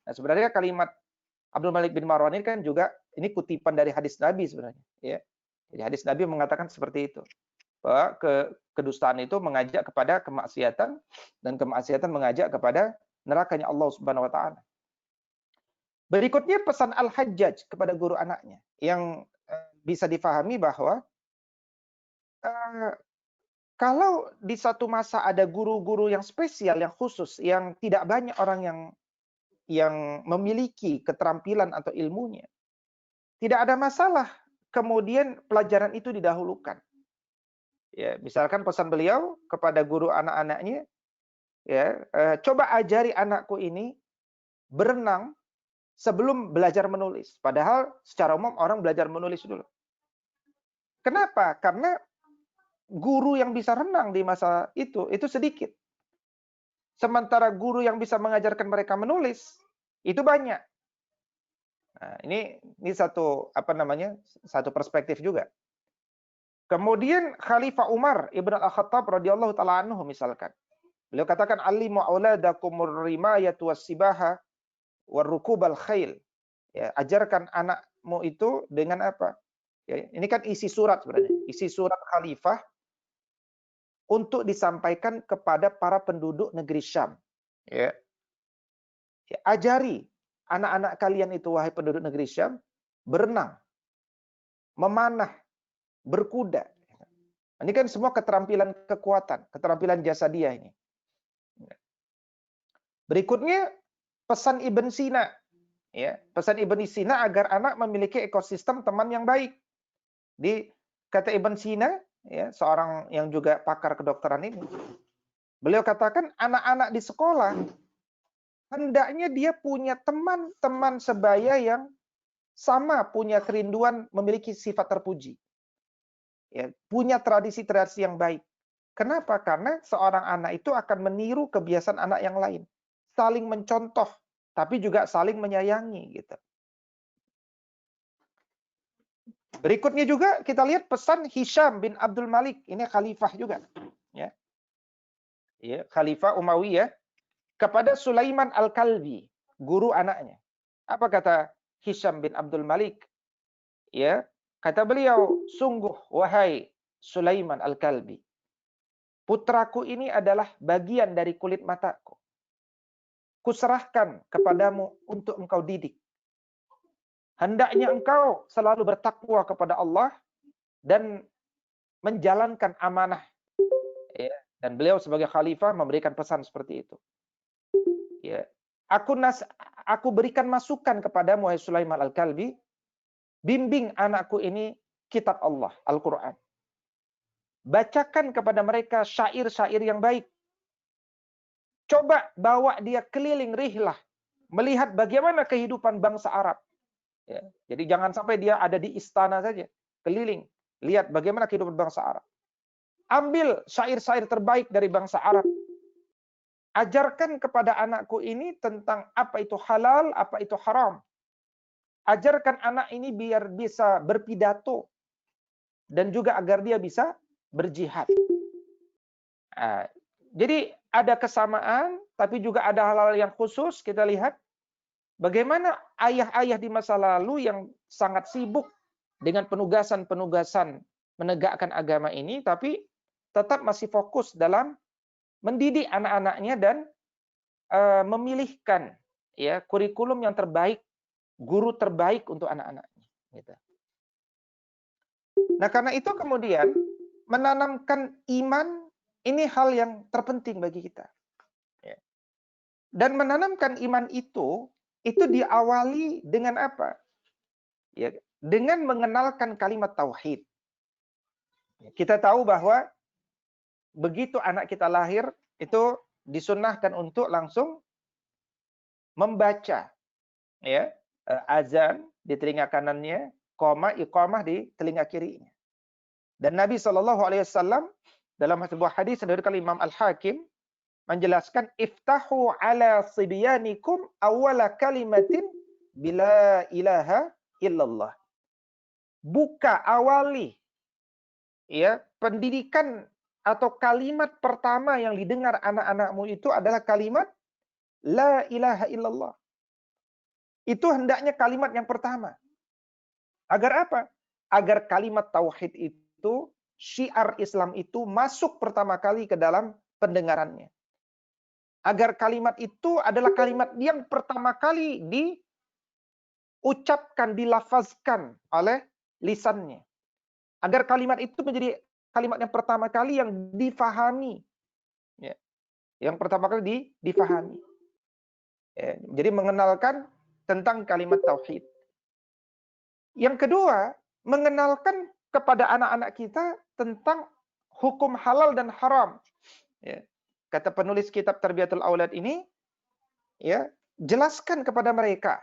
Nah, sebenarnya kalimat Abdul Malik bin Marwan ini kan juga ini kutipan dari hadis Nabi sebenarnya, ya. Jadi hadis Nabi mengatakan seperti itu. Bahwa kedustaan itu mengajak kepada kemaksiatan dan kemaksiatan mengajak kepada nerakanya Allah Subhanahu wa taala. Berikutnya pesan Al-Hajjaj kepada guru anaknya yang bisa difahami bahwa kalau di satu masa ada guru-guru yang spesial, yang khusus, yang tidak banyak orang yang memiliki keterampilan atau ilmunya, tidak ada masalah kemudian pelajaran itu didahulukan. Ya, misalkan pesan beliau kepada guru anak-anaknya, ya, coba ajari anakku ini berenang sebelum belajar menulis. Padahal secara umum orang belajar menulis dulu. Kenapa? Karena guru yang bisa renang di masa itu sedikit. Sementara guru yang bisa mengajarkan mereka menulis itu banyak. Nah, ini satu satu perspektif juga. Kemudian Khalifah Umar Ibn Al-Khattab radhiyallahu taala anhu misalkan. Beliau katakan alimu auladakumur rimayatu was-sibaha warukubal khail. Ya, ajarkan anakmu itu dengan apa? Ya, ini kan isi surat sebenarnya. Isi surat khalifah untuk disampaikan kepada para penduduk negeri Syam. Ya. Ya, ajari anak-anak kalian itu, wahai penduduk negeri Syam, berenang, memanah, berkuda. Ini kan semua keterampilan kekuatan, keterampilan jasadiah ini. Berikutnya pesan Ibn Sina, ya, pesan Ibn Sina agar anak memiliki ekosistem teman yang baik. Kata Ibn Sina, ya, seorang yang juga pakar kedokteran ini, beliau katakan anak-anak di sekolah hendaknya dia punya teman-teman sebaya yang sama punya kerinduan memiliki sifat terpuji. Ya, punya tradisi-tradisi yang baik. Kenapa? Karena seorang anak itu akan meniru kebiasaan anak yang lain. Saling mencontoh, tapi juga saling menyayangi. Gitu. Berikutnya juga kita lihat pesan Hisham bin Abdul Malik. Ini khalifah juga. Ya. Ya, khalifah Umayyah kepada Sulaiman Al-Kalbi, guru anaknya. Apa kata Hisham bin Abdul Malik? Ya, kata beliau, sungguh wahai Sulaiman Al-Kalbi, putraku ini adalah bagian dari kulit mataku. Kuserahkan kepadamu untuk engkau didik. Hendaknya engkau selalu bertakwa kepada Allah dan menjalankan amanah. Ya, dan beliau sebagai khalifah memberikan pesan seperti itu. Ya, aku berikan masukan kepadamu, wahai Sulaiman Al-Kalbi, bimbing anakku ini kitab Allah, Al-Quran. Bacakan kepada mereka syair-syair yang baik. Coba bawa dia keliling rihlah, melihat bagaimana kehidupan bangsa Arab. Ya, jadi jangan sampai dia ada di istana saja, keliling, lihat bagaimana kehidupan bangsa Arab. Ambil syair-syair terbaik dari bangsa Arab. Ajarkan kepada anakku ini tentang apa itu halal, apa itu haram. Ajarkan anak ini biar bisa berpidato dan juga agar dia bisa berjihad. Nah, jadi ada kesamaan, tapi juga ada hal-hal yang khusus. Kita lihat bagaimana ayah-ayah di masa lalu yang sangat sibuk dengan penugasan-penugasan menegakkan agama ini, tapi tetap masih fokus dalam mendidik anak-anaknya dan memilihkan, ya, kurikulum yang terbaik, guru terbaik untuk anak-anaknya. Gitu. Nah, karena itu kemudian menanamkan iman ini hal yang terpenting bagi kita. Ya. Dan menanamkan iman itu diawali dengan apa? Ya, dengan mengenalkan kalimat tauhid. Kita tahu bahwa begitu anak kita lahir, itu disunnahkan untuk langsung membaca, ya, azan di telinga kanannya, iqamah di telinga kirinya. Dan Nabi SAW dalam sebuah hadis dari Imam Al-Hakim menjelaskan, iftahu ala sibyanikum awwala kalimatin bila ilaha illallah. Buka, awali ya pendidikan atau kalimat pertama yang didengar anak-anakmu itu adalah kalimat la ilaha illallah. Itu hendaknya kalimat yang pertama. Agar apa? Agar kalimat tauhid itu, syiar Islam itu masuk pertama kali ke dalam pendengarannya. Agar kalimat itu adalah kalimat yang pertama kali diucapkan, dilafazkan oleh lisannya. Agar kalimat itu menjadi kalimat yang pertama kali yang difahami. Ya. Yang pertama kali difahami. Ya. Jadi mengenalkan tentang kalimat tauhid. Yang kedua, mengenalkan kepada anak-anak kita tentang hukum halal dan haram. Ya. Kata penulis kitab Tarbiyatul Aulad ini, ya, jelaskan kepada mereka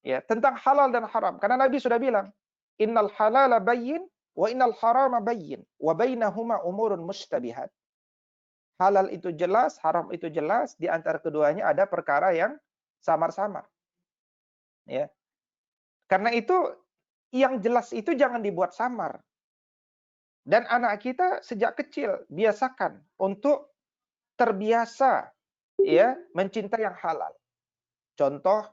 ya tentang halal dan haram. Karena Nabi sudah bilang, innal halala bayyin wa innal harama bayyin wa bainahuma umurun mustabihat. Halal itu jelas, haram itu jelas, di antara keduanya ada perkara yang samar-samar. Ya. Karena itu yang jelas itu jangan dibuat samar. Dan anak kita sejak kecil biasakan untuk terbiasa ya mencintai yang halal. Contoh,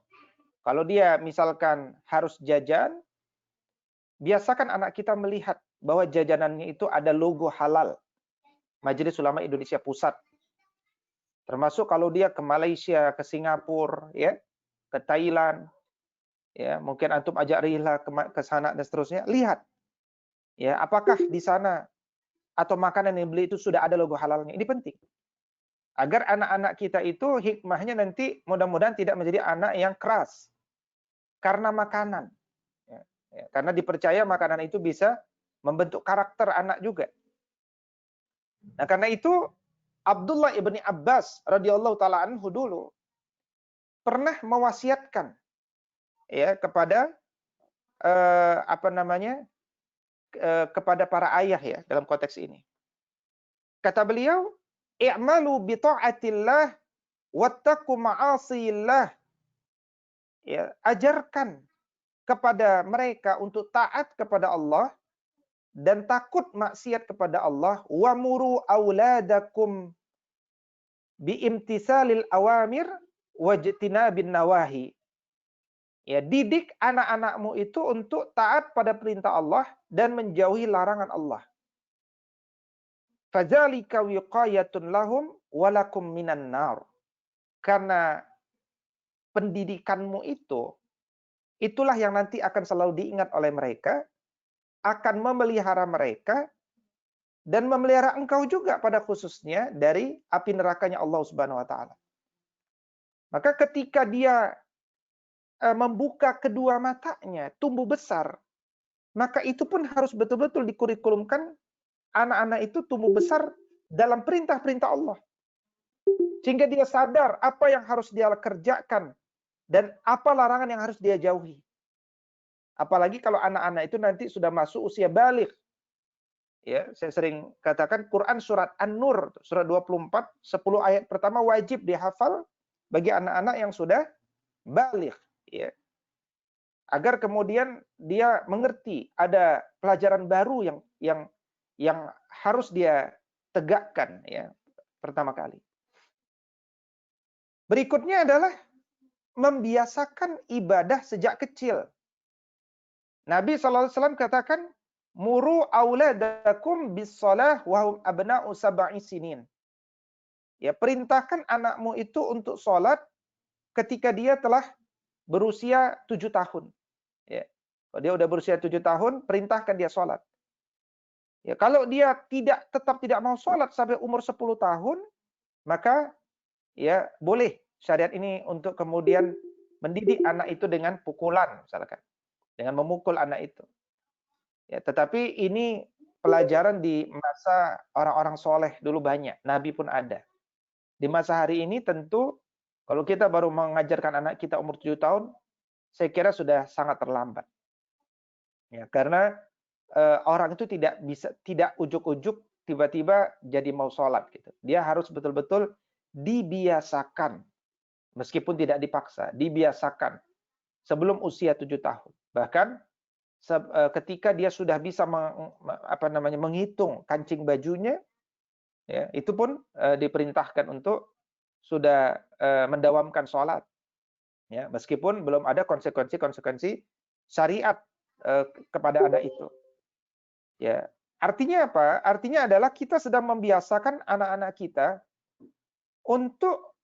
kalau dia misalkan harus jajan, biasakan anak kita melihat bahwa jajanannya itu ada logo halal. Majelis Ulama Indonesia Pusat. Termasuk kalau dia ke Malaysia, ke Singapura, ya, ke Thailand, ya, mungkin antum ajak rihlah ke sana dan seterusnya, lihat. Ya, apakah di sana atau makanan yang beli itu sudah ada logo halalnya? Ini penting. Agar anak-anak kita itu hikmahnya nanti mudah-mudahan tidak menjadi anak yang keras karena makanan. Ya, karena dipercaya makanan itu bisa membentuk karakter anak juga. Nah, karena itu Abdullah ibni Abbas radhiyallahu taala anhu dulu pernah mewasiatkan ya kepada kepada para ayah ya dalam konteks ini. Kata beliau, i'malu bi ta'atillah wattaqu ma'asillah. Ya, ajarkan kepada mereka untuk taat kepada Allah dan takut maksiat kepada Allah. Wa muru auladakum bi imtisalil awamir wajtinabin nawahi. Ya, didik anak-anakmu itu untuk taat pada perintah Allah dan menjauhi larangan Allah. Fadzalika wiqayatun lahum walakum minan nar. Karena pendidikanmu itu, itulah yang nanti akan selalu diingat oleh mereka, akan memelihara mereka, dan memelihara engkau juga pada khususnya dari api nerakanya Allah Subhanahu wa taala. Maka ketika dia membuka kedua matanya, tumbuh besar, maka itu pun harus betul-betul dikurikulumkan anak-anak itu tumbuh besar dalam perintah-perintah Allah. Sehingga dia sadar apa yang harus dia kerjakan dan apa larangan yang harus dia jauhi. Apalagi kalau anak-anak itu nanti sudah masuk usia baligh. Ya, saya sering katakan Quran surat An-Nur, surat 24, 10 ayat pertama wajib dihafal bagi anak-anak yang sudah baligh, ya. Agar kemudian dia mengerti ada pelajaran baru yang harus dia tegakkan ya pertama kali. Berikutnya adalah membiasakan ibadah sejak kecil. Nabi SAW katakan, muru auladakum bis-shalah wa hum abna'u sab'i sinin. Ya, perintahkan anakmu itu untuk sholat ketika dia telah berusia 7 tahun. Ya. Kalau dia udah berusia 7 tahun, perintahkan dia sholat. Ya, kalau dia tetap tidak mau sholat sampai umur 10 tahun, maka ya boleh syariat ini untuk kemudian mendidik anak itu dengan pukulan, misalkan. Dengan memukul anak itu. Ya, tetapi ini pelajaran di masa orang-orang soleh dulu banyak. Nabi pun ada. Di masa hari ini tentu, kalau kita baru mengajarkan anak kita umur 7 tahun, saya kira sudah sangat terlambat. Ya, karena orang itu tidak ujuk-ujuk tiba-tiba jadi mau sholat gitu. Dia harus betul-betul dibiasakan, meskipun tidak dipaksa, dibiasakan sebelum usia 7 tahun. Bahkan ketika dia sudah bisa menghitung kancing bajunya, ya, itu pun diperintahkan untuk sudah mendawamkan sholat, ya, meskipun belum ada konsekuensi syariat kepada anak itu. Ya, artinya apa? Artinya adalah kita sedang membiasakan anak-anak kita untuk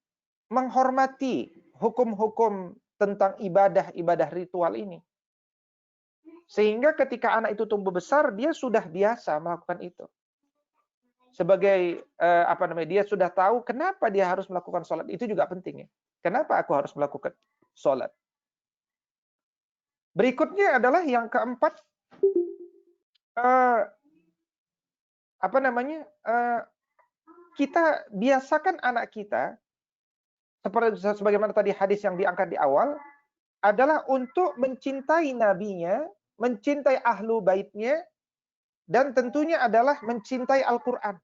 menghormati hukum-hukum tentang ibadah ritual ini. Sehingga ketika anak itu tumbuh besar, dia sudah biasa melakukan itu. Sebagai dia sudah tahu kenapa dia harus melakukan sholat. Itu juga penting, ya. Kenapa aku harus melakukan sholat? Berikutnya adalah yang keempat, kita biasakan anak kita, sebagaimana tadi hadis yang diangkat di awal, adalah untuk mencintai nabinya, mencintai ahlu baitnya, dan tentunya adalah mencintai Al-Quran.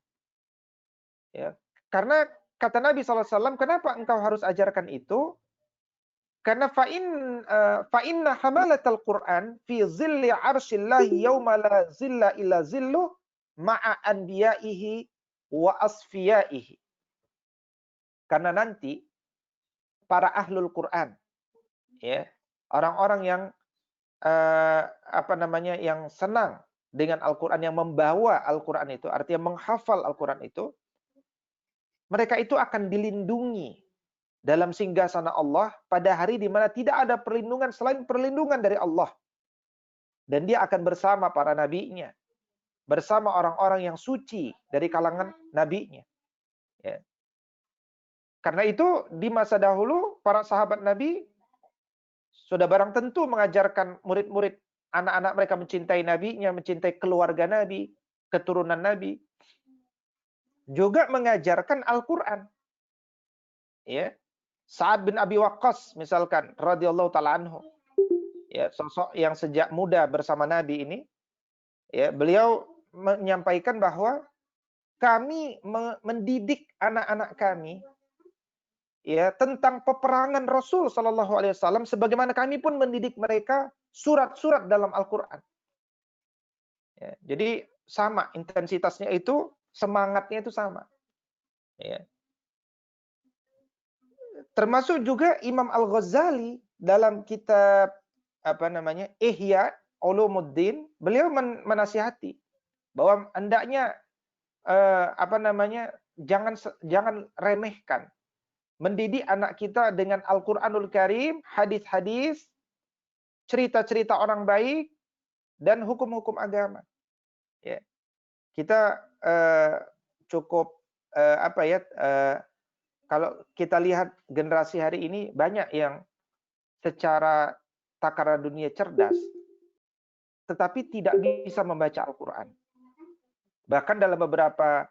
Ya. Karena kata Nabi SAW, kenapa engkau harus ajarkan itu? Karena fa'inna hamalatal Qur'an fi zilli arsyillahi yawma la zilla illa zilluh ma'a anbiya'ihi wa asfiyaihi. Karena nanti para ahlul Quran, ya, orang-orang yang yang senang dengan Al-Quran, yang membawa Al-Quran itu, artinya menghafal Al-Quran itu, mereka itu akan dilindungi dalam singgasana Allah pada hari di mana tidak ada perlindungan selain perlindungan dari Allah. Dan dia akan bersama para nabinya, bersama orang-orang yang suci dari kalangan nabinya. Ya. Karena itu di masa dahulu para sahabat Nabi sudah barang tentu mengajarkan murid-murid, anak-anak mereka mencintai nabinya, mencintai keluarga Nabi, keturunan Nabi. Juga mengajarkan Al-Quran. Ya. Sa'ad bin Abi Waqqas misalkan radhiyallahu taala anhu. Ya, sosok yang sejak muda bersama Nabi ini, ya, beliau menyampaikan bahwa kami mendidik anak-anak kami, ya, tentang peperangan Rasul Shallallahu Alaihi Wasallam, sebagaimana kami pun mendidik mereka surat-surat dalam Al-Quran. Ya, jadi sama intensitasnya itu, semangatnya itu sama. Ya. Termasuk juga Imam Al-Ghazali dalam kitab Ihya Ulumuddin, beliau menasihati bahwa hendaknya jangan remehkan mendidik anak kita dengan Al-Qur'anul Karim, hadis-hadis, cerita-cerita orang baik, dan hukum-hukum agama. Ya. Kita cukup kalau kita lihat generasi hari ini, banyak yang secara takaran dunia cerdas, tetapi tidak bisa membaca Al-Quran. Bahkan dalam beberapa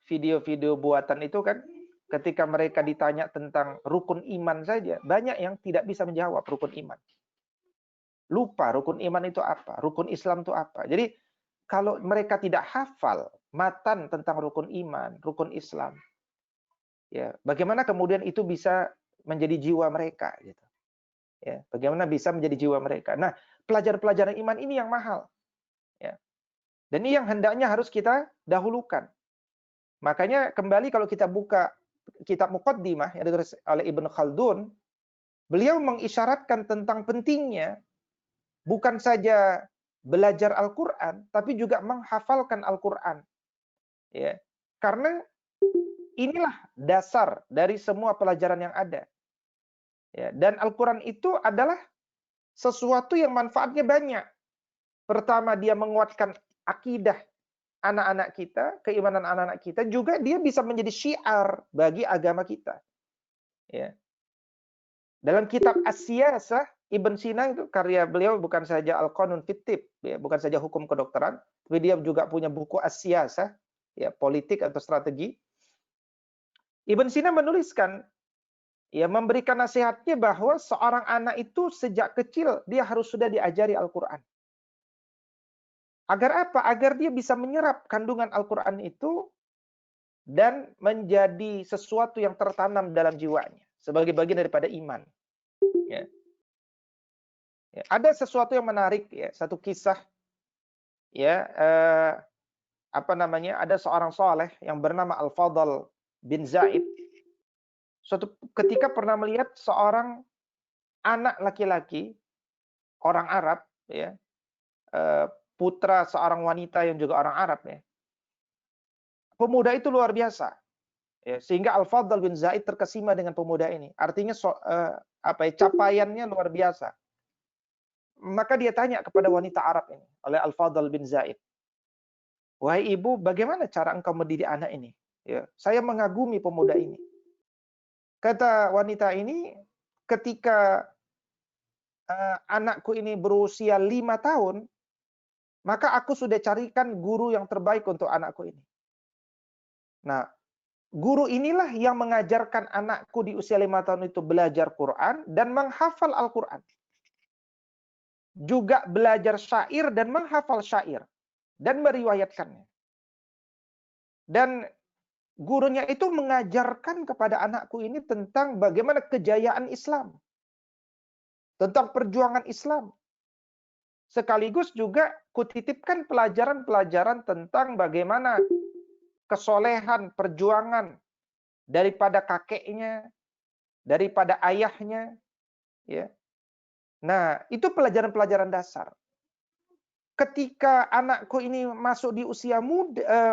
video-video buatan itu kan, ketika mereka ditanya tentang rukun iman saja, banyak yang tidak bisa menjawab rukun iman. Lupa rukun iman itu apa, rukun Islam itu apa. Jadi kalau mereka tidak hafal matan tentang rukun iman, rukun Islam, ya, bagaimana kemudian itu bisa menjadi jiwa mereka, gitu. Ya, bagaimana bisa menjadi jiwa mereka. Nah, pelajaran-pelajaran iman ini yang mahal. Ya. Dan ini yang hendaknya harus kita dahulukan. Makanya kembali kalau kita buka kitab Muqaddimah yang ditulis oleh Ibnu Khaldun, beliau mengisyaratkan tentang pentingnya bukan saja belajar Al-Quran, tapi juga menghafalkan Al-Quran. Ya. Karena inilah dasar dari semua pelajaran yang ada. Ya, dan Al-Quran itu adalah sesuatu yang manfaatnya banyak. Pertama, dia menguatkan akidah anak-anak kita, keimanan anak-anak kita, juga dia bisa menjadi syiar bagi agama kita. Ya. Dalam kitab As-Siyasah, Ibn Sina itu karya beliau bukan saja Al-Qanun fit Tibb, ya, bukan saja hukum kedokteran, tapi dia juga punya buku As-Siyasah, ya, politik atau strategi. Ibn Sina menuliskan, ya, memberikan nasihatnya bahwa seorang anak itu sejak kecil dia harus sudah diajari Al-Quran. Agar apa? Agar dia bisa menyerap kandungan Al-Quran itu dan menjadi sesuatu yang tertanam dalam jiwanya sebagai bagian daripada iman. Ya. Ya, ada sesuatu yang menarik ya, satu kisah ya, apa namanya? Ada seorang soleh yang bernama Al-Fadl bin Zaid. Suatu ketika pernah melihat seorang anak laki-laki orang Arab ya, putra seorang wanita yang juga orang Arab ya. Pemuda itu luar biasa. Ya, sehingga Al-Fadl bin Zaid terkesima dengan pemuda ini. Artinya capaiannya luar biasa. Maka dia tanya kepada wanita Arab ini oleh Al-Fadl bin Zaid. Wahai ibu, bagaimana cara engkau mendidik anak ini? Ya, saya mengagumi pemuda ini. Kata wanita ini, ketika anakku ini berusia 5 tahun, maka aku sudah carikan guru yang terbaik untuk anakku ini. Nah, guru inilah yang mengajarkan anakku di usia 5 tahun itu belajar Quran dan menghafal Al-Quran. Juga belajar syair dan menghafal syair. Dan meriwayatkannya. Dan gurunya itu mengajarkan kepada anakku ini tentang bagaimana kejayaan Islam. Tentang perjuangan Islam. Sekaligus juga kutitipkan pelajaran-pelajaran tentang bagaimana kesolehan, perjuangan daripada kakeknya, daripada ayahnya, ya. Nah, itu pelajaran-pelajaran dasar. Ketika anakku ini masuk di usia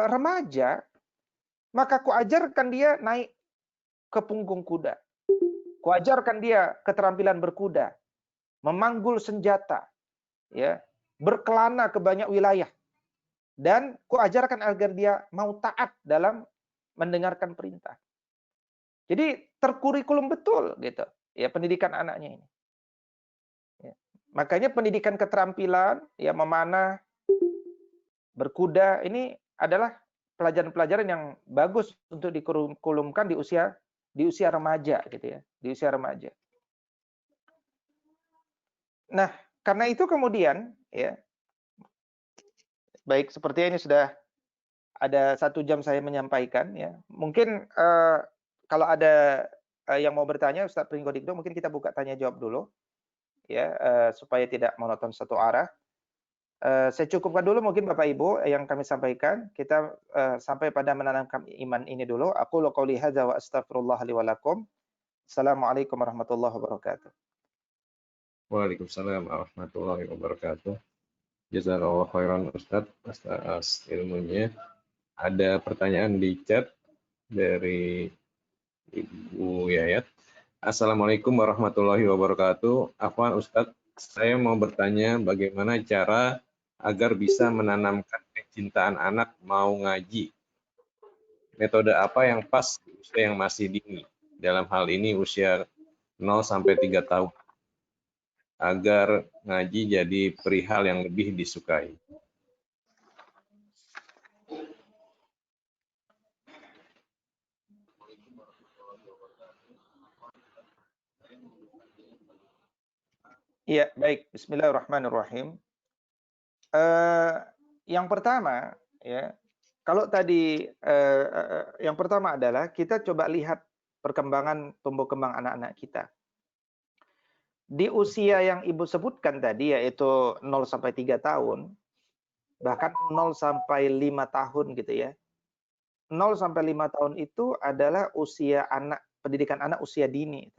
remaja, maka kuajarkan dia naik ke punggung kuda. Kuajarkan dia keterampilan berkuda, memanggul senjata, ya, berkelana ke banyak wilayah. Dan kuajarkan agar dia mau taat dalam mendengarkan perintah. Jadi terkurikulum betul gitu, ya, pendidikan anaknya ini. Ya. Makanya pendidikan keterampilan, ya, memanah, berkuda ini adalah pelajaran-pelajaran yang bagus untuk dikurikulumkan di usia remaja gitu ya, di usia remaja. Nah, karena itu kemudian ya, baik seperti ini sudah ada 1 jam saya menyampaikan ya. Mungkin kalau ada yang mau bertanya Ustaz Pringgo Digdo, mungkin kita buka tanya jawab dulu ya, supaya tidak monoton satu arah. Saya cukupkan dulu mungkin Bapak Ibu yang kami sampaikan. Kita sampai pada menanamkan iman ini dulu. Aqulu qouli hadza wa astaghfirullah li wa lakum. Assalamualaikum warahmatullahi wabarakatuh. Waalaikumsalam warahmatullahi wabarakatuh. Jazakallahu khairan Ustaz atas ilmunya. Ada pertanyaan di chat dari Ibu Yayat. Assalamualaikum warahmatullahi wabarakatuh. Afwan Ustadz, saya mau bertanya bagaimana cara agar bisa menanamkan kecintaan anak mau ngaji. Metode apa yang pas di usia yang masih dini? Dalam hal ini usia 0 sampai 3 tahun. Agar ngaji jadi perihal yang lebih disukai. Iya, baik. Bismillahirrahmanirrahim. Yang pertama, ya, kalau tadi yang pertama adalah kita coba lihat perkembangan tumbuh kembang anak-anak kita. Di usia yang Ibu sebutkan tadi, yaitu 0 sampai 3 tahun, bahkan 0 sampai 5 tahun gitu ya. 0 sampai 5 tahun itu adalah usia anak, pendidikan anak usia dini.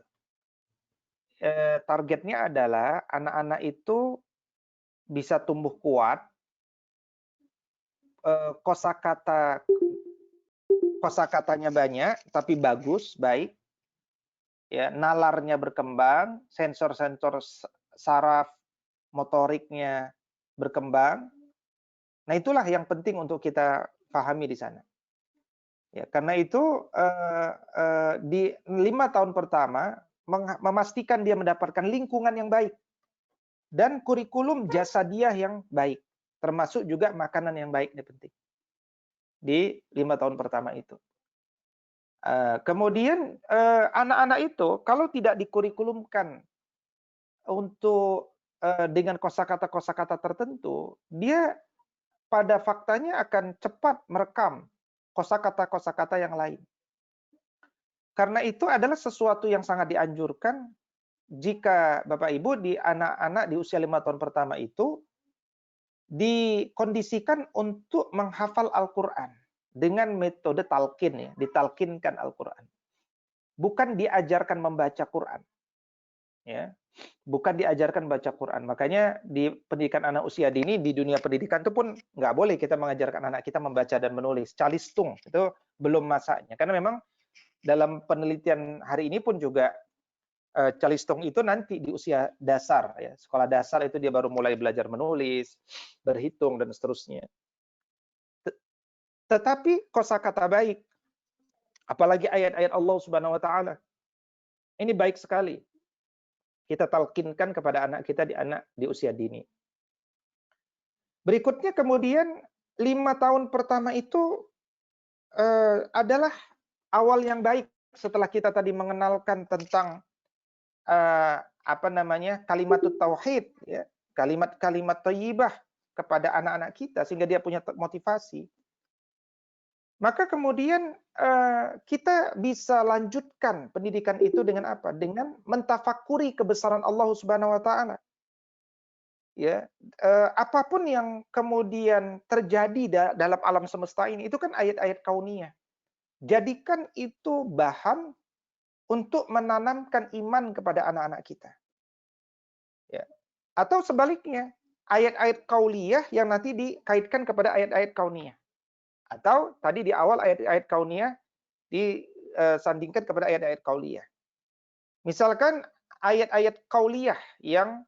Targetnya adalah anak-anak itu bisa tumbuh kuat, kosakatanya banyak, tapi bagus, baik. Ya, nalarnya berkembang, sensor-sensor saraf motoriknya berkembang. Nah, itulah yang penting untuk kita pahami di sana. Ya, karena itu di 5 tahun pertama memastikan dia mendapatkan lingkungan yang baik dan kurikulum jasadiah yang baik, termasuk juga makanan yang baik, ini penting di 5 tahun pertama itu. Kemudian anak-anak itu kalau tidak dikurikulumkan untuk dengan kosakata-kosakata tertentu, dia pada faktanya akan cepat merekam kosakata-kosakata yang lain. Karena itu adalah sesuatu yang sangat dianjurkan jika Bapak Ibu di anak-anak di usia 5 tahun pertama itu dikondisikan untuk menghafal Al-Quran dengan metode talqin, ya, ditalkinkan Al-Quran. Bukan diajarkan membaca Quran. Ya, bukan diajarkan baca Quran. Makanya di pendidikan anak usia dini, di dunia pendidikan itu pun nggak boleh kita mengajarkan anak kita membaca dan menulis. Calistung, itu belum masanya. Karena memang dalam penelitian hari ini pun juga calistung itu nanti di usia dasar, ya. Sekolah dasar itu dia baru mulai belajar menulis, berhitung, dan seterusnya. Tetapi kosakata baik, apalagi ayat-ayat Allah Subhanahu wa taala, ini baik sekali kita talkinkan kepada anak kita di usia dini. Berikutnya kemudian 5 tahun pertama itu adalah awal yang baik setelah kita tadi mengenalkan tentang kalimat tauhid, ya, kalimat-kalimat thayyibah kepada anak-anak kita sehingga dia punya motivasi. Maka kemudian kita bisa lanjutkan pendidikan itu dengan apa? Dengan mentafakuri kebesaran Allah Subhanahu wa taala. Ya, apapun yang kemudian terjadi dalam alam semesta ini itu kan ayat-ayat kauniyah. Jadikan itu bahan untuk menanamkan iman kepada anak-anak kita. Ya. Atau sebaliknya, ayat-ayat kauliyah yang nanti dikaitkan kepada ayat-ayat kauniyah. Atau tadi di awal ayat-ayat kauniyah disandingkan kepada ayat-ayat kauliyah. Misalkan ayat-ayat kauliyah yang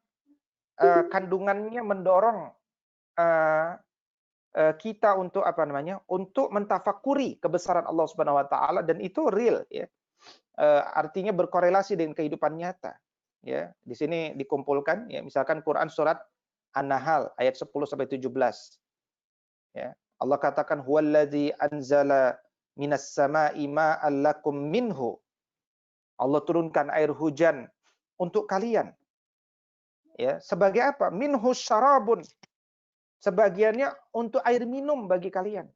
kandungannya mendorong kita untuk untuk mentafakuri kebesaran Allah Subhanahu wa taala, dan itu real, ya. Artinya berkorelasi dengan kehidupan nyata. Ya, di sini dikumpulkan, ya, misalkan Quran surat An-Nahl ayat 10 sampai 17. Ya. Allah katakan huwallazi anzala minas sama'i ma'an lakum minhu. Allah turunkan air hujan untuk kalian. Ya, sebagai apa? Minhu syarabun. Sebagiannya untuk air minum bagi kalian.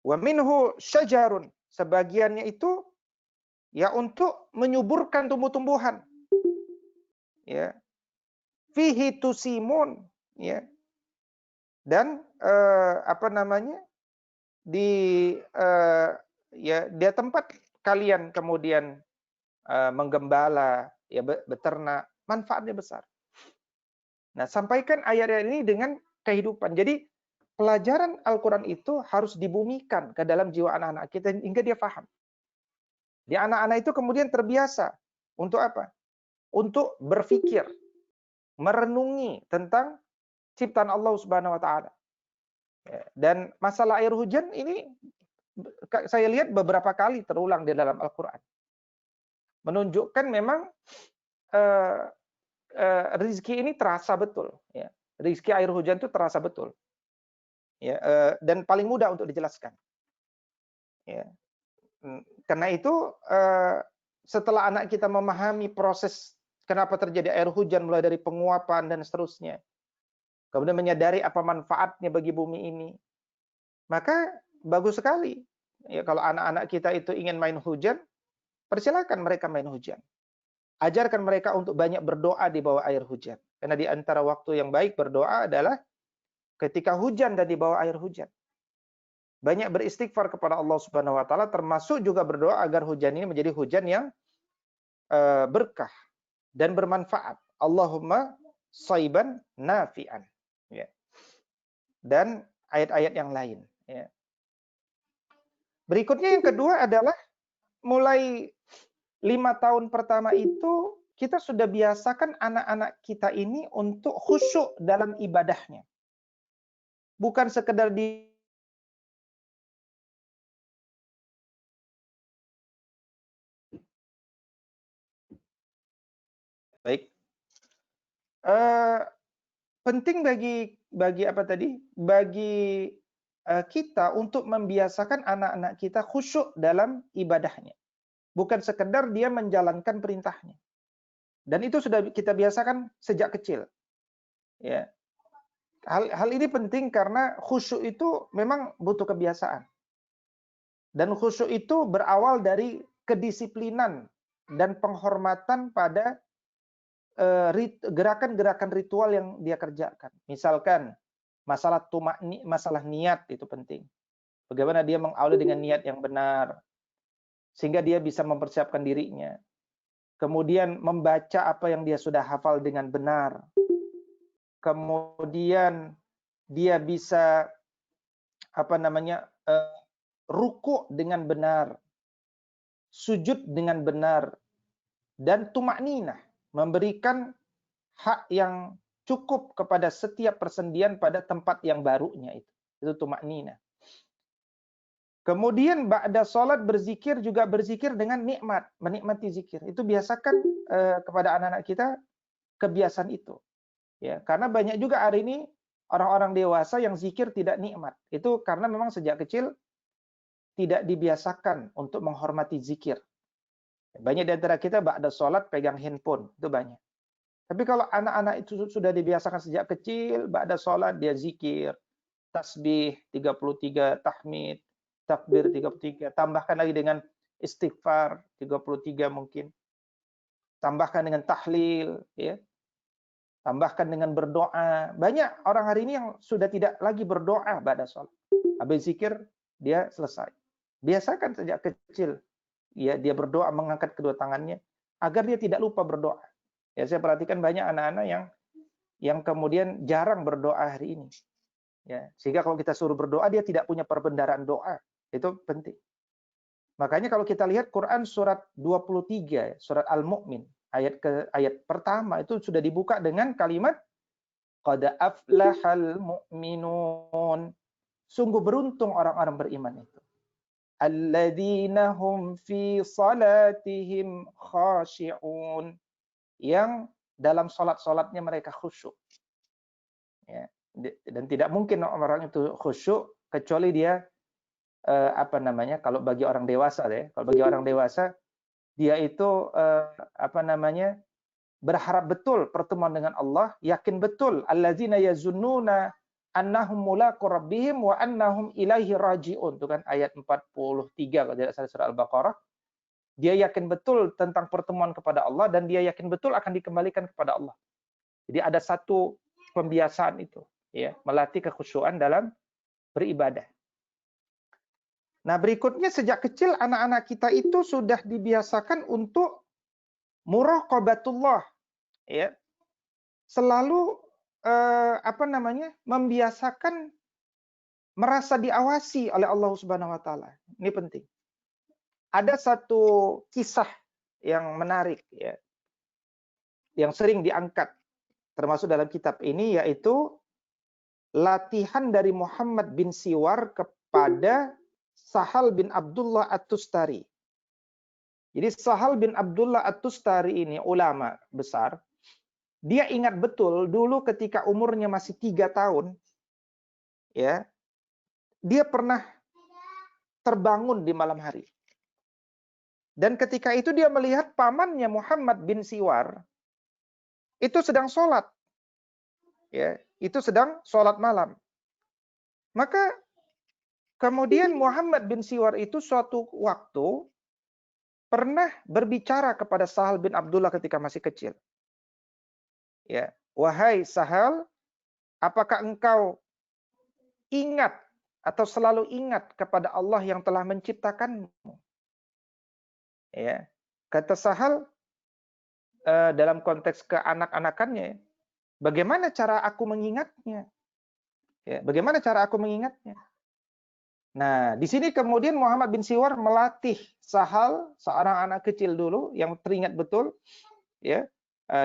Wa minhu syajarun. Sebagiannya itu ya untuk menyuburkan tumbuh-tumbuhan. Ya. Fihi tusimun, ya. Dan dia tempat kalian kemudian menggembala, ya, beternak, manfaatnya besar. Nah, sampaikan ayat-ayat ini dengan kehidupan. Jadi pelajaran Al-Quran itu harus dibumikan ke dalam jiwa anak-anak kita hingga dia paham. Di anak-anak itu kemudian terbiasa untuk apa? Untuk berpikir, merenungi tentang ciptaan Allah Subhanahu wa taala. Dan masalah air hujan ini saya lihat beberapa kali terulang di dalam Al-Quran. Menunjukkan memang rezeki ini terasa betul. Ya. Rezeki air hujan itu terasa betul. Ya, dan paling mudah untuk dijelaskan. Ya. Karena itu setelah anak kita memahami proses kenapa terjadi air hujan mulai dari penguapan dan seterusnya, kemudian menyadari apa manfaatnya bagi bumi ini, maka bagus sekali. Ya, kalau anak-anak kita itu ingin main hujan, persilakan mereka main hujan. Ajarkan mereka untuk banyak berdoa di bawah air hujan. Karena di antara waktu yang baik berdoa adalah ketika hujan dan di bawah air hujan. Banyak beristighfar kepada Allah Subhanahu wa taala, termasuk juga berdoa agar hujan ini menjadi hujan yang berkah dan bermanfaat. Allahumma shaiban nafi'an. Ya. Dan ayat-ayat yang lain. Ya. Berikutnya yang kedua adalah mulai 5 tahun pertama itu kita sudah biasakan anak-anak kita ini untuk khusyuk dalam ibadahnya. Bukan sekedar baik. Penting bagi apa tadi? Bagi kita untuk membiasakan anak-anak kita khusyuk dalam ibadahnya. Bukan sekedar dia menjalankan perintahnya. Dan itu sudah kita biasakan sejak kecil. Ya. Hal ini penting karena khusyuk itu memang butuh kebiasaan. Dan khusyuk itu berawal dari kedisiplinan dan penghormatan pada gerakan-gerakan ritual yang dia kerjakan. Misalkan masalah niat itu penting. Bagaimana dia mengawali dengan niat yang benar sehingga dia bisa mempersiapkan dirinya. Kemudian membaca apa yang dia sudah hafal dengan benar. Kemudian dia bisa ruku dengan benar, sujud dengan benar, dan tumakninah, memberikan hak yang cukup kepada setiap persendian pada tempat yang barunya itu. Itu tumakninah. Kemudian ba'da salat berzikir, juga berzikir dengan nikmat, menikmati zikir. Itu biasakan kepada anak-anak kita kebiasaan itu. Ya, karena banyak juga hari ini orang-orang dewasa yang zikir tidak nikmat. Itu karena memang sejak kecil tidak dibiasakan untuk menghormati zikir. Banyak di antara kita ba'da salat pegang handphone, itu banyak. Tapi kalau anak-anak itu sudah dibiasakan sejak kecil, ba'da salat dia zikir, tasbih 33, tahmid, takbir 33, tambahkan lagi dengan istighfar 33 mungkin. Tambahkan dengan tahlil, ya. Tambahkan dengan berdoa. Banyak orang hari ini yang sudah tidak lagi berdoa ba'da salat. Habis zikir dia selesai. Biasakan sejak kecil ya dia berdoa, mengangkat kedua tangannya agar dia tidak lupa berdoa. Ya, saya perhatikan banyak anak-anak yang kemudian jarang berdoa hari ini. Ya, sehingga kalau kita suruh berdoa dia tidak punya perbendaharaan doa. Itu penting. Makanya kalau kita lihat Quran surat 23, surat Al-Mu'min, ayat pertama itu sudah dibuka dengan kalimat qad aflahal mu'minun. Sungguh beruntung orang-orang beriman itu. Alladzina hum fi salatihim khashi'un. Yang dalam salat-salatnya mereka khusyuk. Ya, dan tidak mungkin orang itu khusyuk kecuali dia kalau bagi orang dewasa ya, kalau bagi orang dewasa dia itu berharap betul pertemuan dengan Allah, yakin betul allazina yazunnuna annahum mulaqu rabbihim wa annahum ilaihi raji'un. Itu kan ayat 43 kalau tidak salah surah Al-Baqarah. Dia yakin betul tentang pertemuan kepada Allah dan dia yakin betul akan dikembalikan kepada Allah. Jadi ada satu pembiasaan itu, ya, melatih kekhusyuan dalam beribadah. Nah, berikutnya sejak kecil anak-anak kita itu sudah dibiasakan untuk muraqabatullah, ya. Selalu membiasakan merasa diawasi oleh Allah Subhanahu wa taala. Ini penting. Ada satu kisah yang menarik ya, yang sering diangkat termasuk dalam kitab ini, yaitu latihan dari Muhammad bin Siwar kepada Sahal bin Abdullah At-Tustari. Jadi Sahal bin Abdullah At-Tustari ini ulama besar. Dia ingat betul dulu ketika umurnya masih 3 tahun, ya, dia pernah terbangun di malam hari. Dan ketika itu dia melihat pamannya Muhammad bin Siwar itu sedang sholat. Ya, itu sedang sholat malam. Maka kemudian Muhammad bin Siwar itu suatu waktu pernah berbicara kepada Sahal bin Abdullah ketika masih kecil. Ya, wahai Sahal, apakah engkau ingat atau selalu ingat kepada Allah yang telah menciptakanmu? Ya, kata Sahal dalam konteks keanak-anakannya, bagaimana cara aku mengingatnya? Ya, bagaimana cara aku mengingatnya? Nah, di sini kemudian Muhammad bin Siwar melatih Sahal, seorang anak kecil dulu yang teringat betul, ya,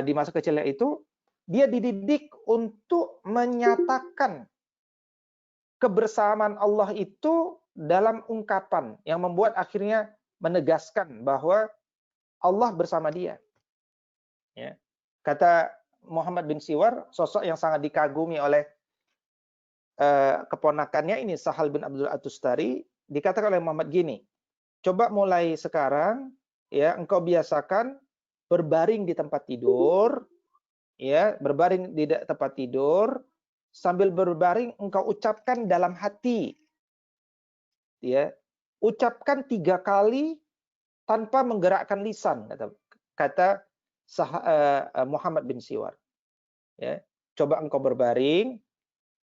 di masa kecilnya itu, dia dididik untuk menyatakan kebersamaan Allah itu dalam ungkapan yang membuat akhirnya menegaskan bahwa Allah bersama dia. Ya. Kata Muhammad bin Siwar, sosok yang sangat dikagumi oleh keponakannya ini, Sahal bin Abdullah At-Tustari, dikatakan oleh Muhammad gini, coba mulai sekarang, ya, engkau biasakan berbaring di tempat tidur, ya, berbaring di tempat tidur, sambil berbaring engkau ucapkan dalam hati, ya, ucapkan 3 kali tanpa menggerakkan lisan, kata Muhammad bin Siwar. Ya, coba engkau berbaring,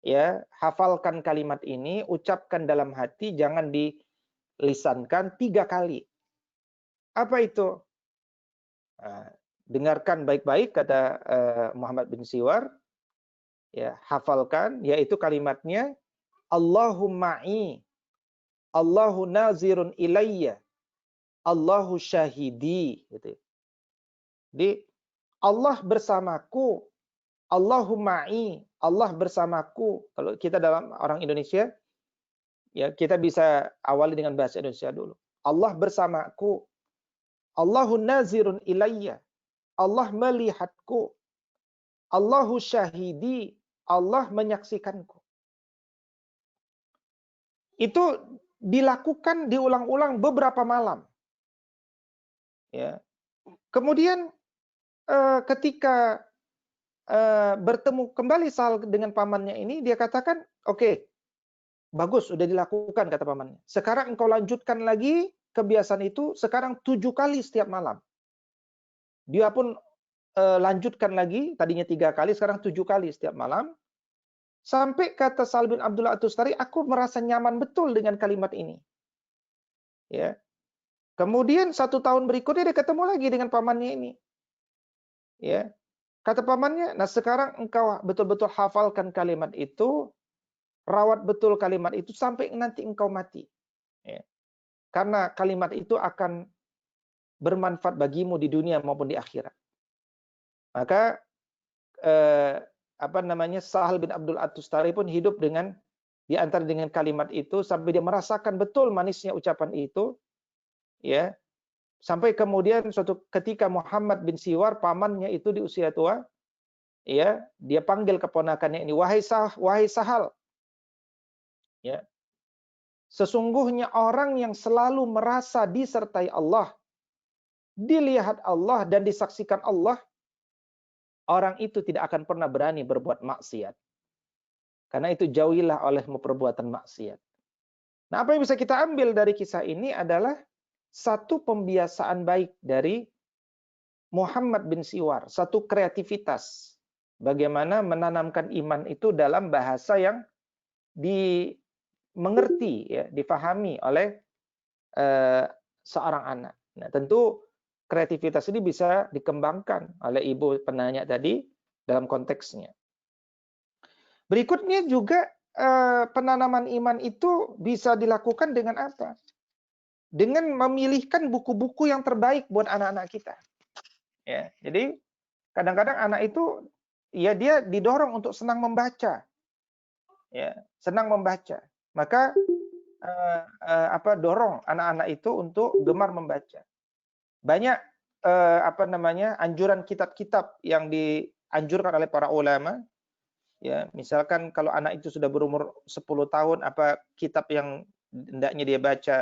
ya, hafalkan kalimat ini, ucapkan dalam hati, jangan dilisankan 3 kali. Apa itu? Nah, dengarkan baik-baik kata Muhammad bin Siwar, ya, hafalkan, yaitu kalimatnya Allahumma'i, Allahu nazirun ilayya, Allahu syahidi, gitu. Jadi Allah bersamaku, Allahumma'i, Allah bersamaku. Kalau kita dalam orang Indonesia, ya kita bisa awali dengan bahasa Indonesia dulu. Allah bersamaku, Allahu nazirun ilayya, Allah melihatku, Allahu syahidi, Allah menyaksikanku. Itu dilakukan diulang-ulang beberapa malam. Ya. Kemudian ketika bertemu kembali Sahal dengan pamannya ini, dia katakan, oke, bagus, sudah dilakukan, kata pamannya. Sekarang engkau lanjutkan lagi kebiasaan itu, sekarang 7 kali setiap malam. Dia pun lanjutkan lagi, tadinya 3 kali, sekarang 7 kali setiap malam. Sampai kata Sahal bin Abdullah At-Tustari, aku merasa nyaman betul dengan kalimat ini. Ya. Kemudian 1 tahun berikutnya dia ketemu lagi dengan pamannya ini. Ya. Kata pamannya, nah sekarang engkau betul-betul hafalkan kalimat itu, rawat betul kalimat itu sampai nanti engkau mati. Ya. Karena kalimat itu akan bermanfaat bagimu di dunia maupun di akhirat. Maka Sahal bin Abdul At-Tustari pun hidup dengan di antara dengan kalimat itu sampai dia merasakan betul manisnya ucapan itu, ya. Sampai kemudian suatu ketika Muhammad bin Siwar, pamannya itu di usia tua, ya, dia panggil keponakannya ini, wahai Sahal, ya, sesungguhnya orang yang selalu merasa disertai Allah, dilihat Allah dan disaksikan Allah, orang itu tidak akan pernah berani berbuat maksiat. Karena itu jauhilah olehmu perbuatan maksiat. Nah, apa yang bisa kita ambil dari kisah ini adalah satu pembiasaan baik dari Muhammad bin Siwar, satu kreativitas. Bagaimana menanamkan iman itu dalam bahasa yang dimengerti, ya, difahami oleh seorang anak. Nah, tentu kreativitas ini bisa dikembangkan oleh ibu penanya tadi dalam konteksnya. Berikutnya juga penanaman iman itu bisa dilakukan dengan apa? Dengan memilihkan buku-buku yang terbaik buat anak-anak kita. Ya, jadi kadang-kadang anak itu, ya, dia didorong untuk senang membaca, ya, senang membaca. Maka dorong anak-anak itu untuk gemar membaca. Banyak anjuran kitab-kitab yang dianjurkan oleh para ulama. Ya, misalkan kalau anak itu sudah berumur 10 tahun, apa kitab yang hendaknya dia baca.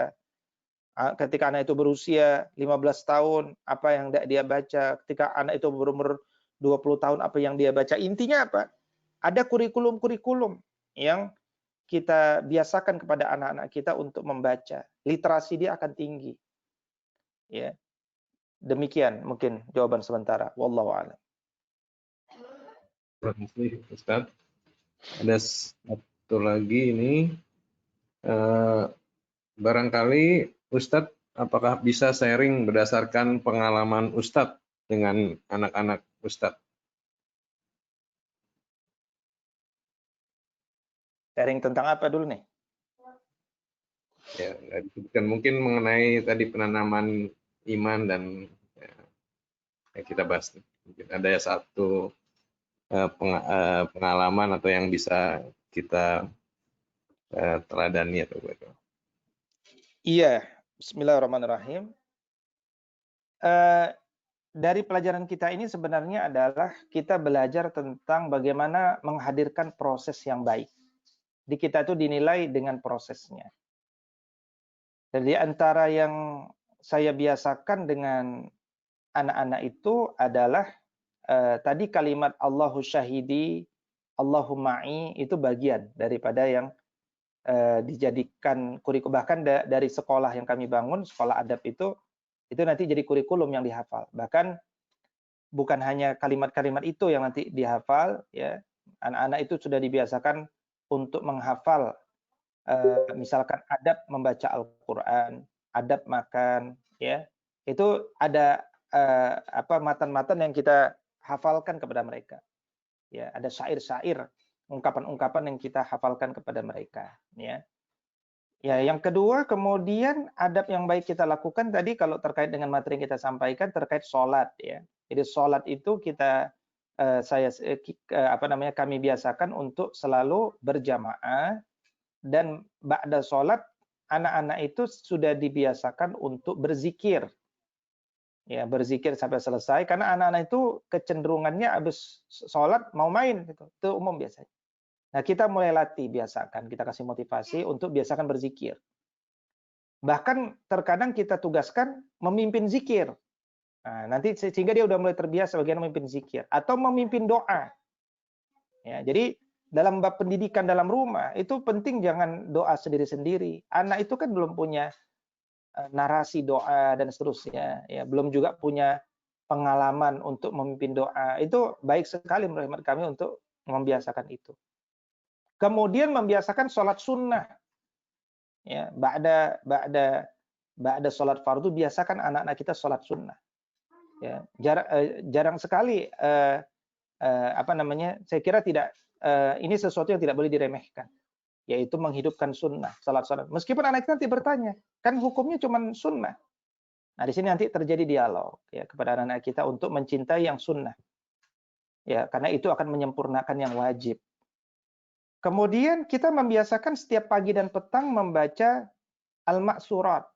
Ketika anak itu berusia 15 tahun, apa yang hendak dia baca. Ketika anak itu berumur 20 tahun, apa yang dia baca. Intinya apa? Ada kurikulum-kurikulum yang kita biasakan kepada anak-anak kita untuk membaca. Literasi dia akan tinggi. Ya. Demikian mungkin jawaban sementara. Wallahu a'lam. Terima kasih, Ustaz. Ada satu lagi ini, barangkali Ustadz, apakah bisa sharing berdasarkan pengalaman Ustadz dengan anak-anak Ustadz? Sharing tentang apa dulu nih? Ya, mungkin mengenai tadi penanaman iman dan ya kita bahas. Mungkin ada satu pengalaman atau yang bisa kita teladani atau begitu. Iya, bismillahirrahmanirrahim. Dari pelajaran kita ini sebenarnya adalah kita belajar tentang bagaimana menghadirkan proses yang baik. Di kita itu dinilai dengan prosesnya. Jadi antara yang saya biasakan dengan anak-anak itu adalah tadi kalimat Allahu syahidi, Allahuma'i itu bagian daripada yang dijadikan kurikulum. Bahkan dari sekolah yang kami bangun, sekolah adab itu nanti jadi kurikulum yang dihafal. Bahkan bukan hanya kalimat-kalimat itu yang nanti dihafal, ya. Anak-anak itu sudah dibiasakan untuk menghafal, misalkan adab membaca Al-Quran, adab makan, ya. Itu ada matan-matan yang kita hafalkan kepada mereka. Ya, ada syair-syair, ungkapan-ungkapan yang kita hafalkan kepada mereka, ya. Ya, yang kedua, kemudian adab yang baik kita lakukan tadi kalau terkait dengan materi yang kita sampaikan terkait sholat, ya. Jadi sholat itu kita kami biasakan untuk selalu berjamaah, dan ba'da sholat anak-anak itu sudah dibiasakan untuk berzikir, ya, berzikir sampai selesai, karena anak-anak itu kecenderungannya habis sholat mau main gitu, itu umum biasanya. Nah, kita mulai latih, biasakan, kita kasih motivasi untuk biasakan berzikir. Bahkan terkadang kita tugaskan memimpin zikir. Nah, nanti sehingga dia udah mulai terbiasa bagaimana memimpin zikir atau memimpin doa. Ya, jadi dalam bab pendidikan dalam rumah itu penting jangan doa sendiri-sendiri. Anak itu kan belum punya narasi doa dan seterusnya, ya, belum juga punya pengalaman untuk memimpin doa. Itu baik sekali menurut kami untuk membiasakan itu. Kemudian membiasakan sholat sunnah, ya, ba'da sholat fardu biasakan anak-anak kita sholat sunnah, ya. Jarang sekali saya kira tidak, ini sesuatu yang tidak boleh diremehkan, yaitu menghidupkan sunnah, sholat. Meskipun anak kita nanti bertanya, kan hukumnya cuma sunnah. Nah, di sini nanti terjadi dialog, ya, kepada anak-anak kita untuk mencintai yang sunnah, ya, karena itu akan menyempurnakan yang wajib. Kemudian kita membiasakan setiap pagi dan petang membaca al-ma'surat,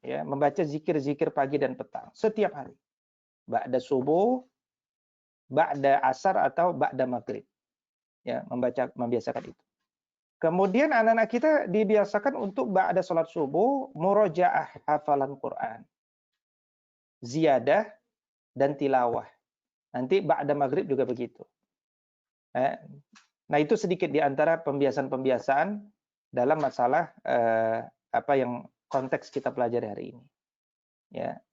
ya, membaca zikir-zikir pagi dan petang setiap hari. Ba'da subuh, ba'da asar atau ba'da maghrib. Ya, membiasakan itu. Kemudian anak-anak kita dibiasakan untuk ba'da salat subuh murojaah hafalan Quran, ziyadah dan tilawah. Nanti ba'da maghrib juga begitu. Nah, itu sedikit di antara pembiasaan-pembiasaan dalam masalah yang konteks kita pelajari hari ini. Ya,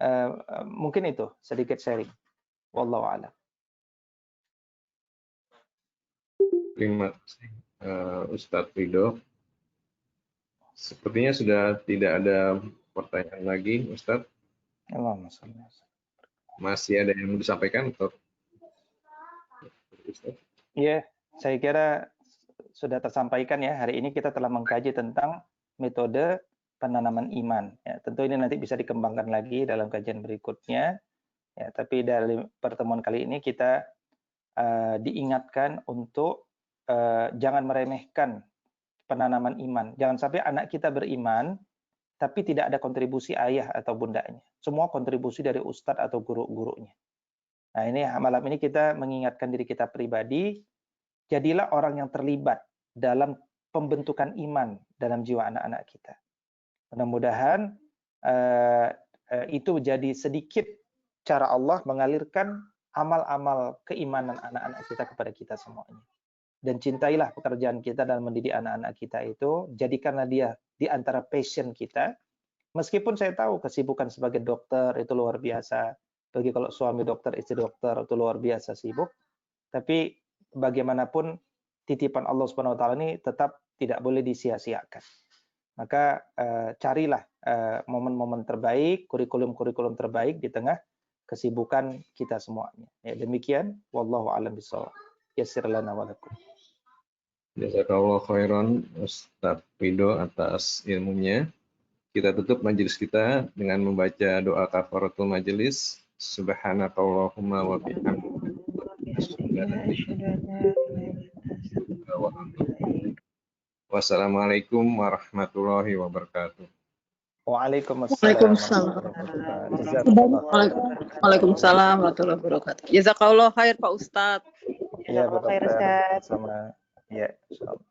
mungkin itu sedikit sharing. Wallahu a'lam. Terima kasih, Ustadz Ridho. Sepertinya sudah tidak ada pertanyaan lagi, Ustadz. Masih ada yang mau disampaikan, Ustadz? Iya, saya kira sudah tersampaikan ya. Hari ini kita telah mengkaji tentang metode penanaman iman. Ya, tentu ini nanti bisa dikembangkan lagi dalam kajian berikutnya. Ya, tapi dari pertemuan kali ini kita diingatkan untuk jangan meremehkan penanaman iman. Jangan sampai anak kita beriman, tapi tidak ada kontribusi ayah atau bundanya. Semua kontribusi dari ustadz atau guru-gurunya. Nah, ini malam ini kita mengingatkan diri kita pribadi, jadilah orang yang terlibat dalam pembentukan iman dalam jiwa anak-anak kita. Mudah-mudahan itu jadi sedikit cara Allah mengalirkan amal-amal keimanan anak-anak kita kepada kita semuanya. Dan cintailah pekerjaan kita dalam mendidik anak-anak kita itu, jadikanlah dia di antara passion kita. Meskipun saya tahu kesibukan sebagai dokter itu luar biasa, bagi kalau suami dokter, istri dokter itu luar biasa sibuk, tapi bagaimanapun titipan Allah Subhanahu wa taala ini tetap tidak boleh disia-siakan. Maka carilah momen-momen terbaik, kurikulum-kurikulum terbaik di tengah kesibukan kita semuanya. Ya, demikian, wallahu a'lam bishawab. Yassir lana wa lakum. Jazakallahu khairan Ustadz Ridho atas ilmunya. Kita tutup majelis kita dengan membaca doa kafaratul majelis. Subhanakallahumma wa bihamdika. Wassalamualaikum warahmatullahi wabarakatuh. Waalaikumsalam. Waalaikumsalam warahmatullahi wabarakatuh. Jazakallahu khair Pak Ustadz. Ya, Bapak. Sama. Ya, insyaallah.